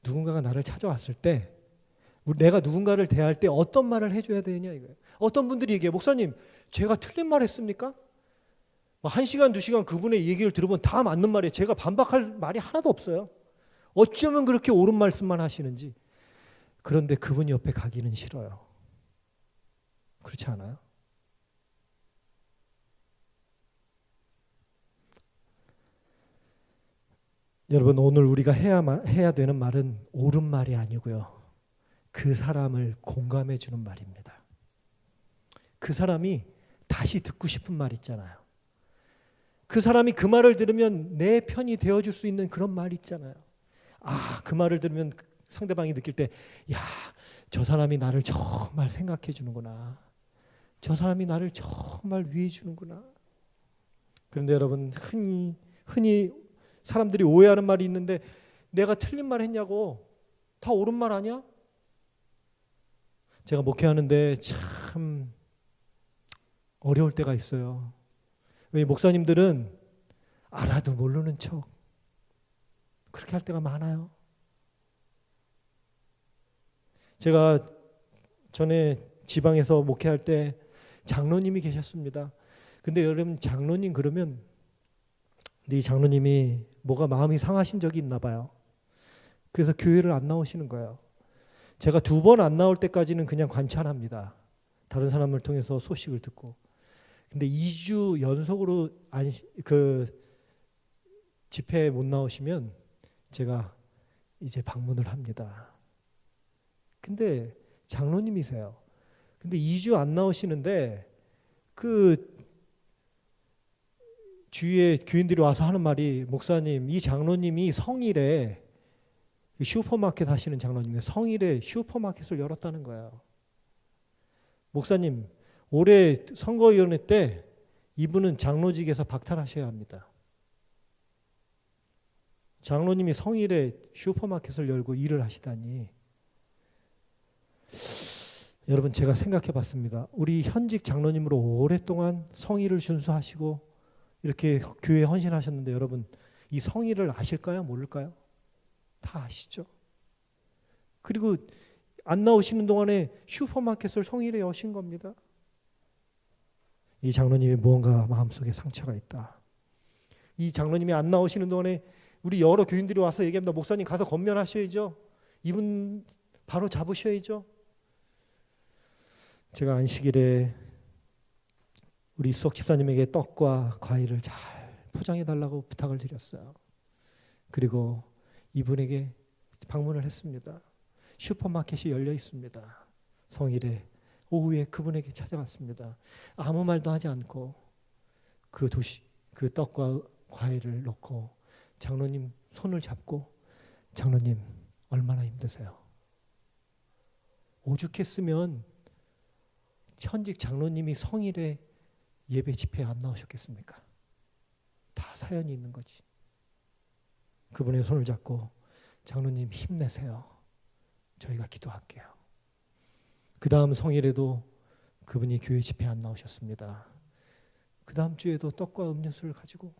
누군가가 나를 찾아왔을 때 내가 누군가를 대할 때 어떤 말을 해줘야 되느냐 이거예요. 어떤 분들이 얘기해요. 목사님 제가 틀린 말 했습니까? 1시간 2시간 그분의 얘기를 들으면 다 맞는 말이에요. 제가 반박할 말이 하나도 없어요. 어쩌면 그렇게 옳은 말씀만 하시는지. 그런데 그분 옆에 가기는 싫어요. 그렇지 않아요? 여러분 오늘 우리가 해야 되는 말은 옳은 말이 아니고요, 그 사람을 공감해 주는 말입니다. 그 사람이 다시 듣고 싶은 말 있잖아요. 그 사람이 그 말을 들으면 내 편이 되어줄 수 있는 그런 말 있잖아요. 그 말을 들으면 상대방이 느낄 때, 야, 저 사람이 나를 정말 생각해 주는구나, 저 사람이 나를 정말 위해 주는구나. 그런데 여러분 흔히 사람들이 오해하는 말이 있는데, 내가 틀린 말 했냐고, 다 옳은 말 아니야? 제가 목회하는데 참 어려울 때가 있어요. 왜 목사님들은 알아도 모르는 척 그렇게 할 때가 많아요. 제가 전에 지방에서 목회할 때 장로님이 계셨습니다. 근데 여러분 장로님 그러면 이 장로님이 뭐가 마음이 상하신 적이 있나 봐요. 그래서 교회를 안 나오시는 거예요. 제가 2번 안 나올 때까지는 그냥 관찰합니다. 다른 사람을 통해서 소식을 듣고. 근데 2주 연속으로 집회에 못 나오시면 제가 이제 방문을 합니다. 근데 장로님이세요. 근데 2주 안 나오시는데 그 주위에 교인들이 와서 하는 말이 목사님 이 장로님이 성일에 슈퍼마켓 하시는 장로님이 성일에 슈퍼마켓을 열었다는 거예요. 목사님 올해 선거위원회 때 이분은 장로직에서 박탈하셔야 합니다. 장로님이 성일에 슈퍼마켓을 열고 일을 하시다니. 여러분 제가 생각해 봤습니다. 우리 현직 장로님으로 오랫동안 성일을 준수하시고 이렇게 교회에 헌신하셨는데 여러분 이 성일을 아실까요? 모를까요? 다 아시죠? 그리고 안 나오시는 동안에 슈퍼마켓을 성일에 여신 겁니다. 이 장로님이 무언가 마음속에 상처가 있다. 이 장로님이 안 나오시는 동안에 우리 여러 교인들이 와서 얘기합니다. 목사님 가서 건면하셔야죠. 이분 바로 잡으셔야죠. 제가 안식일에 우리 수석 집사님에게 떡과 과일을 잘 포장해 달라고 부탁을 드렸어요. 그리고 이분에게 방문을 했습니다. 슈퍼마켓이 열려 있습니다. 성일에 오후에 그분에게 찾아갔습니다. 아무 말도 하지 않고 그 떡과 과일을 놓고 장로님 손을 잡고 장로님 얼마나 힘드세요? 오죽했으면 현직 장로님이 성일에 예배 집회에 안 나오셨겠습니까? 다 사연이 있는 거지. 그분의 손을 잡고 장로님 힘내세요. 저희가 기도할게요. 그 다음 성일에도 그분이 교회 집회에 안 나오셨습니다. 그 다음 주에도 떡과 음료수를 가지고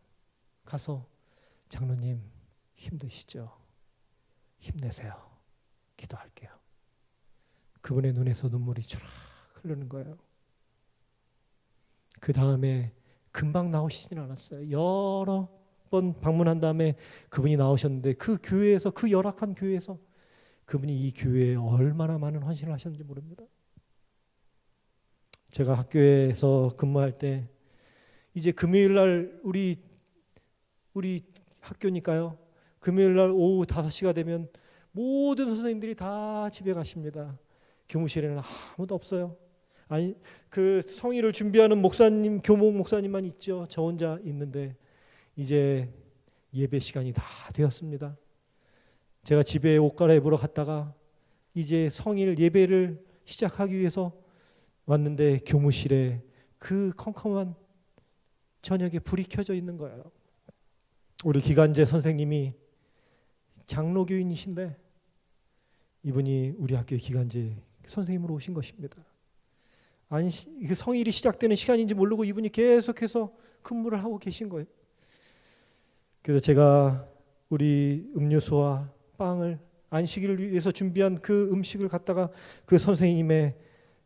가서 장로님 힘드시죠? 힘내세요. 기도할게요. 그분의 눈에서 눈물이 촤락 흐르는 거예요. 그 다음에 금방 나오시지는 않았어요. 여러 번 방문한 다음에 그분이 나오셨는데 그 교회에서 그 열악한 교회에서 그분이 이 교회에 얼마나 많은 헌신을 하셨는지 모릅니다. 제가 학교에서 근무할 때 이제 금요일 날 우리 학교니까요. 금요일 날 오후 5시가 되면 모든 선생님들이 다 집에 가십니다. 교무실에는 아무도 없어요. 아니 그 성의를 준비하는 목사님, 교목 목사님만 있죠. 저 혼자 있는데 이제 예배 시간이 다 되었습니다. 제가 집에 옷 갈아입으러 갔다가 이제 성일 예배를 시작하기 위해서 왔는데 교무실에 그 컴컴한 저녁에 불이 켜져 있는 거예요. 우리 기간제 선생님이 장로교인이신데 이분이 우리 학교의 기간제 선생님으로 오신 것입니다. 성일이 시작되는 시간인지 모르고 이분이 계속해서 근무를 하고 계신 거예요. 그래서 제가 우리 음료수와 빵을 안식일을 위해서 준비한 그 음식을 갖다가 그 선생님의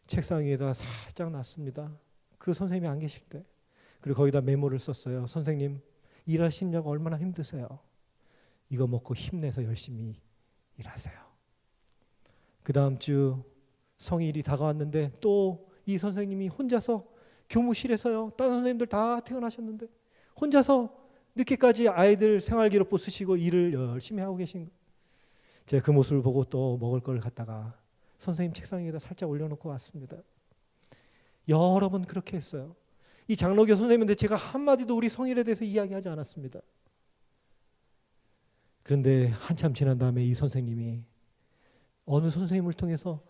책상 위에다 살짝 놨습니다. 그 선생님이 안 계실 때. 그리고 거기다 메모를 썼어요. 선생님 일하시느냐고 얼마나 힘드세요. 이거 먹고 힘내서 열심히 일하세요. 그 다음 주 성일이 다가왔는데 또 이 선생님이 혼자서 교무실에서요. 다른 선생님들 다 퇴근하셨는데 혼자서 늦게까지 아이들 생활기록부 쓰시고 일을 열심히 하고 계신 거예요. 제가 그 모습을 보고 또 먹을 걸 갖다가 선생님 책상 위에다 살짝 올려놓고 왔습니다. 여러 번 그렇게 했어요. 이 장로교 선생님인데 제가 한마디도 우리 성일에 대해서 이야기하지 않았습니다. 그런데 한참 지난 다음에 이 선생님이 어느 선생님을 통해서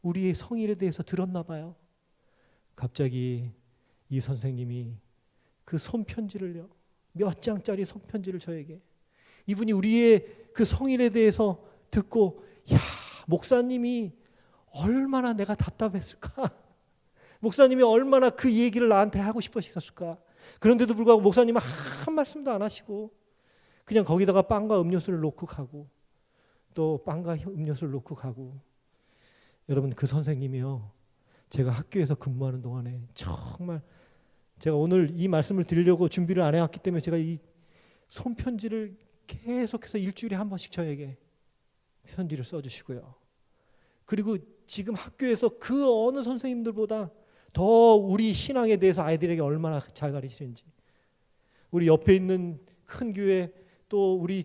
우리의 성일에 대해서 들었나 봐요. 갑자기 이 선생님이 그 손편지를요. 몇 장짜리 손편지를 저에게 이분이 우리의 그 성일에 대해서 듣고 야 목사님이 얼마나 내가 답답했을까 목사님이 얼마나 그 얘기를 나한테 하고 싶으셨을까 그런데도 불구하고 목사님은 한 말씀도 안 하시고 그냥 거기다가 빵과 음료수를 놓고 가고 또 빵과 음료수를 놓고 가고. 여러분, 그 선생님이요, 제가 학교에서 근무하는 동안에 정말, 제가 오늘 이 말씀을 드리려고 준비를 안 해왔기 때문에 제가 이 손편지를 계속해서 일주일에 한 번씩 저에게 편지를 써주시고요. 그리고 지금 학교에서 그 어느 선생님들보다 더 우리 신앙에 대해서 아이들에게 얼마나 잘 가르치는지. 우리 옆에 있는 큰 교회 또 우리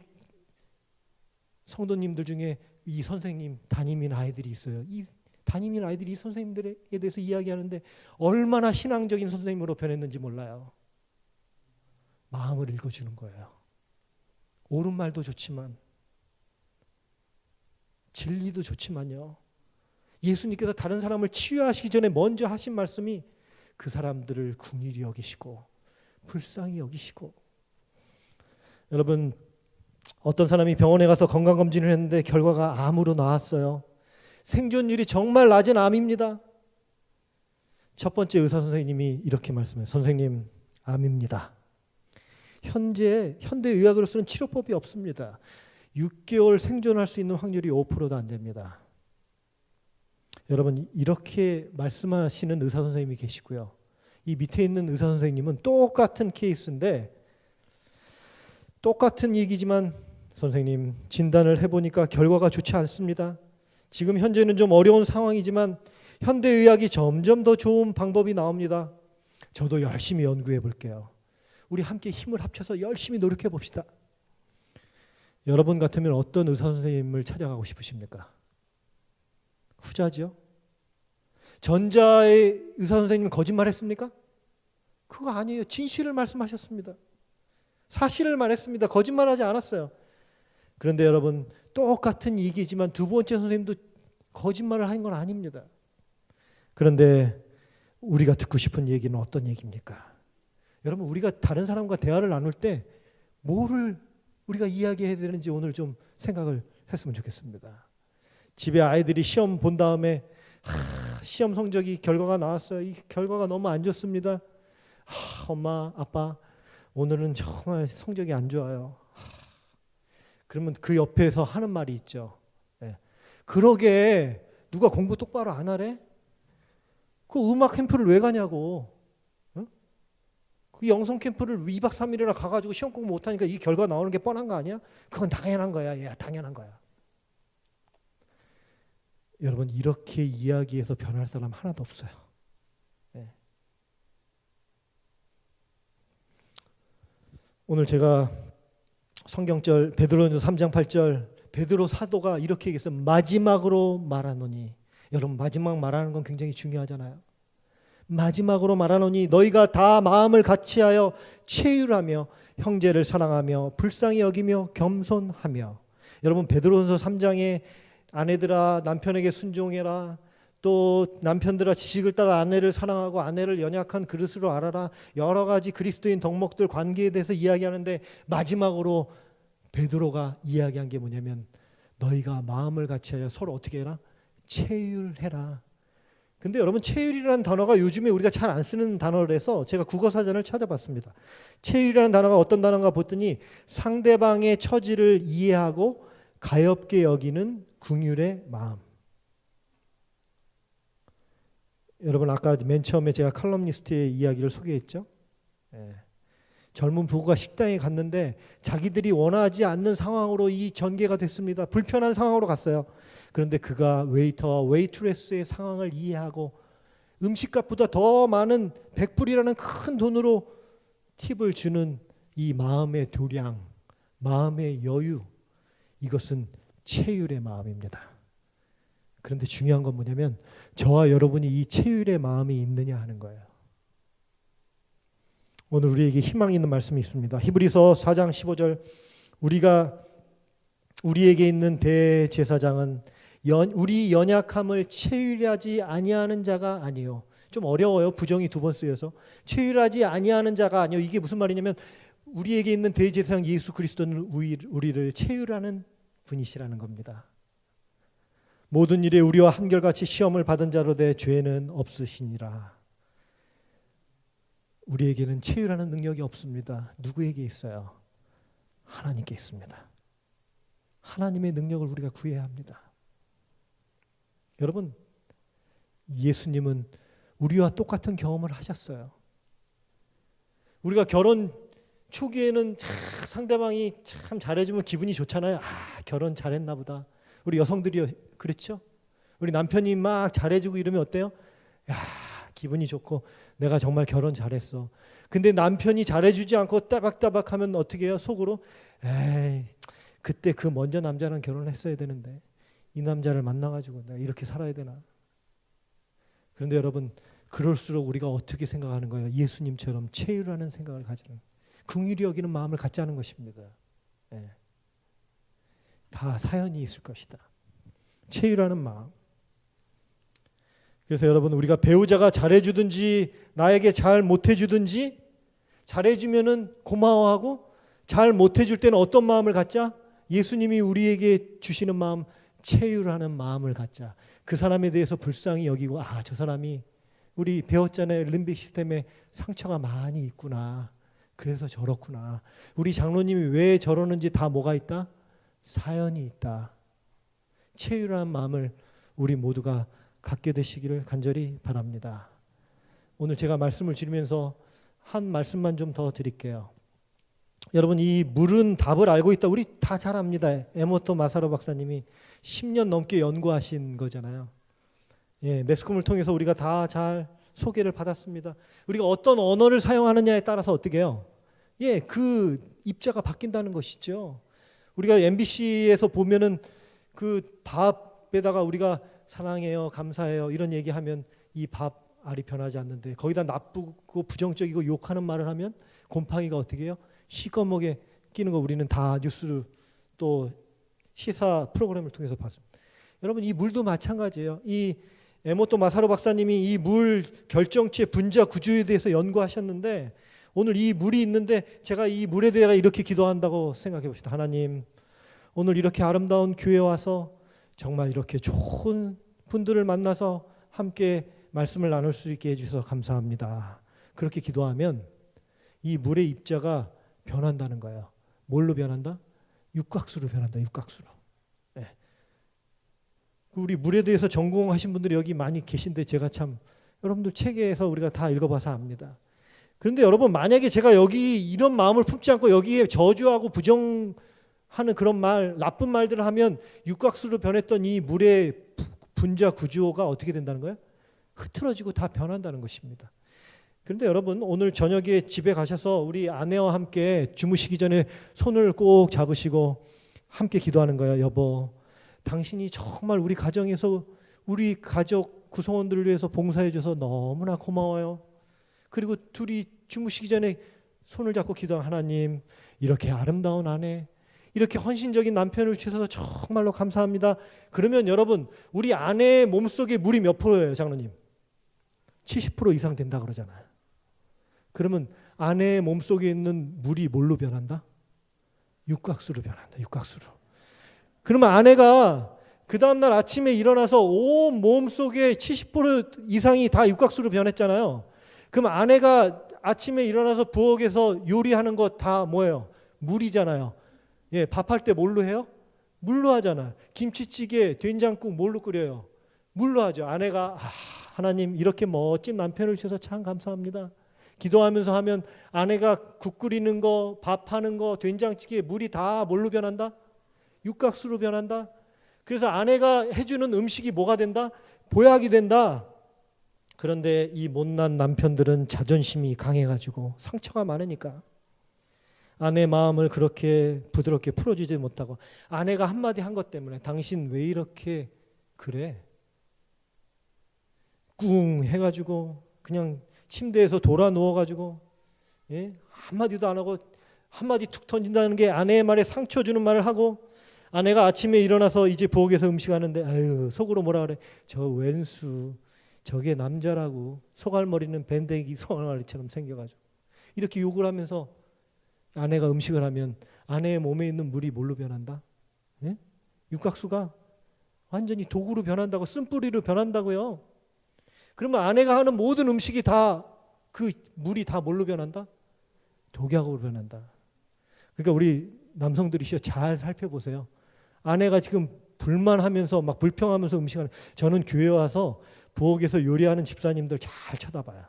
성도님들 중에 이 선생님 담임인 아이들이 있어요. 이 담임인 아이들이 이 선생님들에 대해서 이야기하는데 얼마나 신앙적인 선생님으로 변했는지 몰라요. 마음을 읽어주는 거예요. 옳은 말도 좋지만, 진리도 좋지만요, 예수님께서 다른 사람을 치유하시기 전에 먼저 하신 말씀이 그 사람들을 긍휼히 여기시고 불쌍히 여기시고. 여러분, 어떤 사람이 병원에 가서 건강검진을 했는데 결과가 암으로 나왔어요. 생존율이 정말 낮은 암입니다. 첫 번째 의사 선생님이 이렇게 말씀해요. 선생님, 암입니다. 현재 현대의학으로서는 치료법이 없습니다. 6개월 생존할 수 있는 확률이 5%도 안 됩니다. 여러분, 이렇게 말씀하시는 의사 선생님이 계시고요. 이 밑에 있는 의사 선생님은 똑같은 케이스인데 똑같은 얘기지만, 선생님, 진단을 해보니까 결과가 좋지 않습니다. 지금 현재는 좀 어려운 상황이지만 현대의학이 점점 더 좋은 방법이 나옵니다. 저도 열심히 연구해 볼게요. 우리 함께 힘을 합쳐서 열심히 노력해 봅시다. 여러분 같으면 어떤 의사 선생님을 찾아가고 싶으십니까? 후자죠. 전자의 의사 선생님은 거짓말했습니까? 그거 아니에요. 진실을 말씀하셨습니다. 사실을 말했습니다. 거짓말하지 않았어요. 그런데 여러분, 똑같은 얘기지만 두 번째 선생님도 거짓말을 한 건 아닙니다. 그런데 우리가 듣고 싶은 얘기는 어떤 얘기입니까? 여러분, 우리가 다른 사람과 대화를 나눌 때 뭐를 우리가 이야기해야 되는지 오늘 좀 생각을 했으면 좋겠습니다. 집에 아이들이 시험 본 다음에 시험 성적이 결과가 나왔어요. 이 결과가 너무 안 좋습니다. 엄마, 아빠, 오늘은 정말 성적이 안 좋아요. 그러면 그 옆에서 하는 말이 있죠. 그러게 누가 공부 똑바로 안 하래? 그 음악 캠프를 왜 가냐고. 그 영성 캠프를 2박 3일이나 가가지고 시험 공부 못하니까 이 결과 나오는 게 뻔한 거 아니야? 그건 당연한 거야. 얘야, 당연한 거야. 여러분, 이렇게 이야기해서 변할 사람 하나도 없어요. 오늘 제가 성경절 베드로전서 3장 8절 베드로 사도가 이렇게 얘기했어요. 마지막으로 말하노니. 여러분, 마지막 말하는 건 굉장히 중요하잖아요. 마지막으로 말하노니 너희가 다 마음을 같이하여 체휼하며 형제를 사랑하며 불쌍히 여기며 겸손하며. 여러분, 베드로전서 3장에 아내들아 남편에게 순종해라, 또 남편들아 지식을 따라 아내를 사랑하고 아내를 연약한 그릇으로 알아라, 여러 가지 그리스도인 덕목들 관계에 대해서 이야기하는데 마지막으로 베드로가 이야기한 게 뭐냐면 너희가 마음을 같이하여 서로 어떻게 해라? 체휼해라. 근데 여러분, 체휼이라는 단어가 요즘에 우리가 잘 안 쓰는 단어라서 제가 국어사전을 찾아봤습니다. 체휼이라는 단어가 어떤 단어인가 봤더니 상대방의 처지를 이해하고 가엾게 여기는 긍휼의 마음. 여러분, 아까 맨 처음에 제가 칼럼니스트의 이야기를 소개했죠. 젊은 부부가 식당에 갔는데 자기들이 원하지 않는 상황으로 이 전개가 됐습니다. 불편한 상황으로 갔어요. 그런데 그가 웨이터와 웨이트레스의 상황을 이해하고 음식값보다 더 많은 100불이라는 큰 돈으로 팁을 주는 이 마음의 도량, 마음의 여유, 이것은 체휼의 마음입니다. 그런데 중요한 건 뭐냐면 저와 여러분이 이 체휼의 마음이 있느냐 하는 거예요. 오늘 우리에게 희망이 있는 말씀이 있습니다. 히브리서 4장 15절 우리에게 있는 대제사장은 우리 연약함을 체휼하지 아니하는 자가 아니요. 좀 어려워요. 부정이 두 번 쓰여서. 체휼하지 아니하는 자가 아니요. 이게 무슨 말이냐면 우리에게 있는 대제사장 예수 그리스도는 우리를 체휼하는 분이시라는 겁니다. 모든 일에 우리와 한결같이 시험을 받은 자로 돼 죄는 없으시니라. 우리에게는 체휼하는 능력이 없습니다. 누구에게 있어요? 하나님께 있습니다. 하나님의 능력을 우리가 구해야 합니다. 여러분, 예수님은 우리와 똑같은 경험을 하셨어요. 우리가 결혼 초기에는 상대방이 참 잘해주면 기분이 좋잖아요. 결혼 잘했나 보다. 우리 여성들이 그렇죠? 우리 남편이 막 잘해주고 이러면 어때요? 기분이 좋고 내가 정말 결혼 잘했어. 근데 남편이 잘해주지 않고 따박따박하면 어떻게 해요? 속으로 에이, 그때 그 먼저 남자랑 결혼했어야 되는데 이 남자를 만나가지고 내가 이렇게 살아야 되나. 그런데 여러분, 그럴수록 우리가 어떻게 생각하는 거예요? 예수님처럼 체휼하는 생각을 가지는, 긍휼히 여기는 마음을 갖자는 것입니다. 다 사연이 있을 것이다. 체휼하는 마음. 그래서 여러분, 우리가 배우자가 잘해주든지 나에게 잘 못해주든지, 잘해주면은 고마워하고 잘 못해줄 때는 어떤 마음을 갖자? 예수님이 우리에게 주시는 마음, 체휼하는 마음을 갖자. 그 사람에 대해서 불쌍히 여기고, 저 사람이 우리 배웠잖아요. 림빅 시스템에 상처가 많이 있구나. 그래서 저렇구나. 우리 장로님이 왜 저러는지 다 뭐가 있다? 사연이 있다. 체휼한 마음을 우리 모두가 갖게 되시기를 간절히 바랍니다. 오늘 제가 말씀을 드리면서 한 말씀만 좀 더 드릴게요. 여러분, 이 물은 답을 알고 있다. 우리 다 잘 압니다. 에모토 마사로 박사님이 10년 넘게 연구하신 거잖아요. 매스컴을 통해서 우리가 다 잘 소개를 받았습니다. 우리가 어떤 언어를 사용하느냐에 따라서 어떻게 해요? 그 입자가 바뀐다는 것이죠. 우리가 MBC에서 보면은 그 밥에다가 우리가 사랑해요, 감사해요 이런 얘기하면 이 밥 알이 변하지 않는데, 거기다 나쁘고 부정적이고 욕하는 말을 하면 곰팡이가 어떻게 해요? 시꺼멓게 끼는 거 우리는 다 뉴스를 또 시사 프로그램을 통해서 봤습니다. 여러분, 이 물도 마찬가지예요. 이 에모토 마사로 박사님이 이 물 결정체 분자 구조에 대해서 연구하셨는데, 오늘 이 물이 있는데 제가 이 물에 대해 이렇게 기도한다고 생각해 봅시다. 하나님, 오늘 이렇게 아름다운 교회에 와서 정말 이렇게 좋은 분들을 만나서 함께 말씀을 나눌 수 있게 해주셔서 감사합니다. 그렇게 기도하면 이 물의 입자가 변한다는 거예요. 뭘로 변한다? 육각수로 변한다. 육각수로. 우리 물에 대해서 전공하신 분들이 여기 많이 계신데, 제가 참 여러분들 책에서 우리가 다 읽어봐서 압니다. 그런데 여러분, 만약에 제가 여기 이런 마음을 품지 않고 여기에 저주하고 부정하는 그런 말, 나쁜 말들을 하면 육각수로 변했던 이 물의 분자 구조가 어떻게 된다는 거예요? 흐트러지고 다 변한다는 것입니다. 그런데 여러분, 오늘 저녁에 집에 가셔서 우리 아내와 함께 주무시기 전에 손을 꼭 잡으시고 함께 기도하는 거예요. 여보, 당신이 정말 우리 가정에서 우리 가족 구성원들을 위해서 봉사해줘서 너무나 고마워요. 그리고 둘이 주무시기 전에 손을 잡고 기도한 하나님, 이렇게 아름다운 아내, 이렇게 헌신적인 남편을 주셔서 정말로 감사합니다. 그러면 여러분, 우리 아내의 몸속에 물이 몇 프로예요, 장로님? 70% 이상 된다 그러잖아요. 그러면 아내의 몸속에 있는 물이 뭘로 변한다? 육각수로 변한다. 육각수로. 그러면 아내가 그 다음날 아침에 일어나서 온 몸속에 70% 이상이 다 육각수로 변했잖아요. 그럼 아내가 아침에 일어나서 부엌에서 요리하는 거 다 뭐예요? 물이잖아요. 밥할 때 뭘로 해요? 물로 하잖아요. 김치찌개, 된장국 뭘로 끓여요? 물로 하죠. 아내가 하나님, 이렇게 멋진 남편을 주셔서 참 감사합니다. 기도하면서 하면 아내가 국 끓이는 거, 밥하는 거, 된장찌개, 물이 다 뭘로 변한다? 육각수로 변한다. 그래서 아내가 해주는 음식이 뭐가 된다? 보약이 된다. 그런데 이 못난 남편들은 자존심이 강해가지고 상처가 많으니까 아내 마음을 그렇게 부드럽게 풀어주지 못하고, 아내가 한마디 한 것 때문에 당신 왜 이렇게 그래? 꿍 해가지고 그냥 침대에서 돌아 누워가지고 한마디도 안 하고 한마디 툭 던진다는 게 아내의 말에 상처 주는 말을 하고, 아내가 아침에 일어나서 이제 부엌에서 음식하는데 속으로 뭐라 그래? 저 왼수, 저게 남자라고. 소갈머리는 밴댕이 소갈머리처럼 생겨가지고 이렇게 욕을 하면서 아내가 음식을 하면 아내의 몸에 있는 물이 뭘로 변한다? 육각수가 완전히 독으로 변한다고, 쓴뿌리로 변한다고요. 그러면 아내가 하는 모든 음식이 다 그 물이 다 뭘로 변한다? 독약으로 변한다. 그러니까 우리 남성들이시여 잘 살펴보세요. 아내가 지금 불만하면서 막 불평하면서 음식하는, 저는 교회 와서 부엌에서 요리하는 집사님들 잘 쳐다봐요.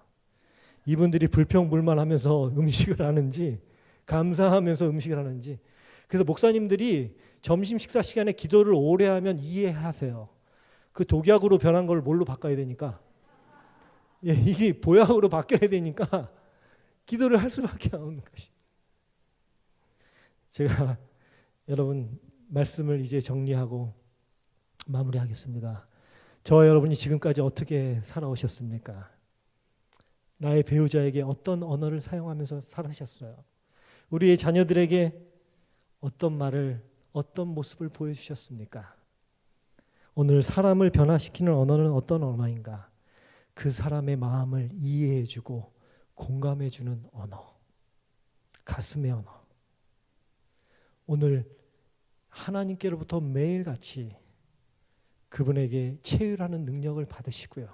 이분들이 불평불만하면서 음식을 하는지, 감사하면서 음식을 하는지. 그래서 목사님들이 점심 식사 시간에 기도를 오래 하면 이해하세요. 그 독약으로 변한 걸 뭘로 바꿔야 되니까, 예, 이게 보약으로 바뀌어야 되니까 기도를 할 수밖에 없는 것이. 제가 여러분 말씀을 이제 정리하고 마무리하겠습니다. 저와 여러분이 지금까지 어떻게 살아오셨습니까? 나의 배우자에게 어떤 언어를 사용하면서 살으셨어요? 우리의 자녀들에게 어떤 말을, 어떤 모습을 보여주셨습니까? 오늘 사람을 변화시키는 언어는 어떤 언어인가? 그 사람의 마음을 이해해주고 공감해주는 언어, 가슴의 언어. 오늘 하나님께로부터 매일같이 그분에게 체휼하는 능력을 받으시고요.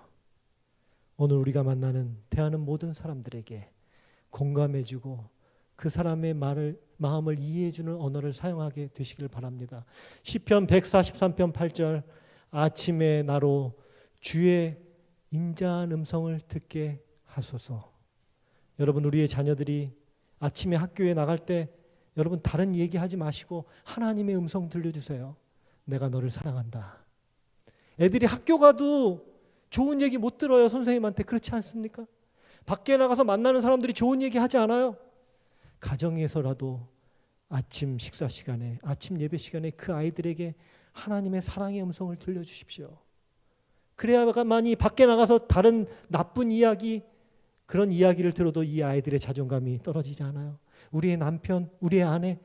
오늘 우리가 만나는, 대하는 모든 사람들에게 공감해주고 그 사람의 마음을 이해해주는 언어를 사용하게 되시길 바랍니다. 시편 143편 8절, 아침에 나로 주의 인자한 음성을 듣게 하소서. 여러분, 우리의 자녀들이 아침에 학교에 나갈 때 여러분 다른 얘기하지 마시고 하나님의 음성 들려주세요. 내가 너를 사랑한다. 애들이 학교 가도 좋은 얘기 못 들어요, 선생님한테. 그렇지 않습니까? 밖에 나가서 만나는 사람들이 좋은 얘기 하지 않아요. 가정에서라도 아침 식사 시간에, 아침 예배 시간에 그 아이들에게 하나님의 사랑의 음성을 들려주십시오. 그래야만이 밖에 나가서 다른 나쁜 이야기, 그런 이야기를 들어도 이 아이들의 자존감이 떨어지지 않아요. 우리의 남편, 우리의 아내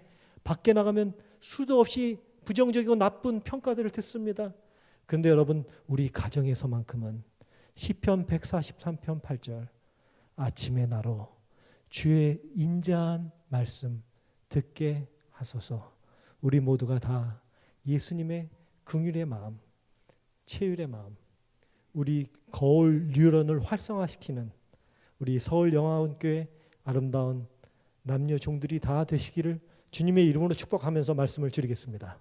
밖에 나가면 수도 없이 부정적이고 나쁜 평가들을 듣습니다. 그런데 여러분, 우리 가정에서만큼은 시편 143편 8절, 아침에 나로 주의 인자한 말씀 듣게 하소서. 우리 모두가 다 예수님의 긍휼의 마음, 체휼의 마음, 우리 거울 뉴런을 활성화시키는 우리 서울영화원교회 아름다운 남녀 종들이 다 되시기를 주님의 이름으로 축복하면서 말씀을 드리겠습니다.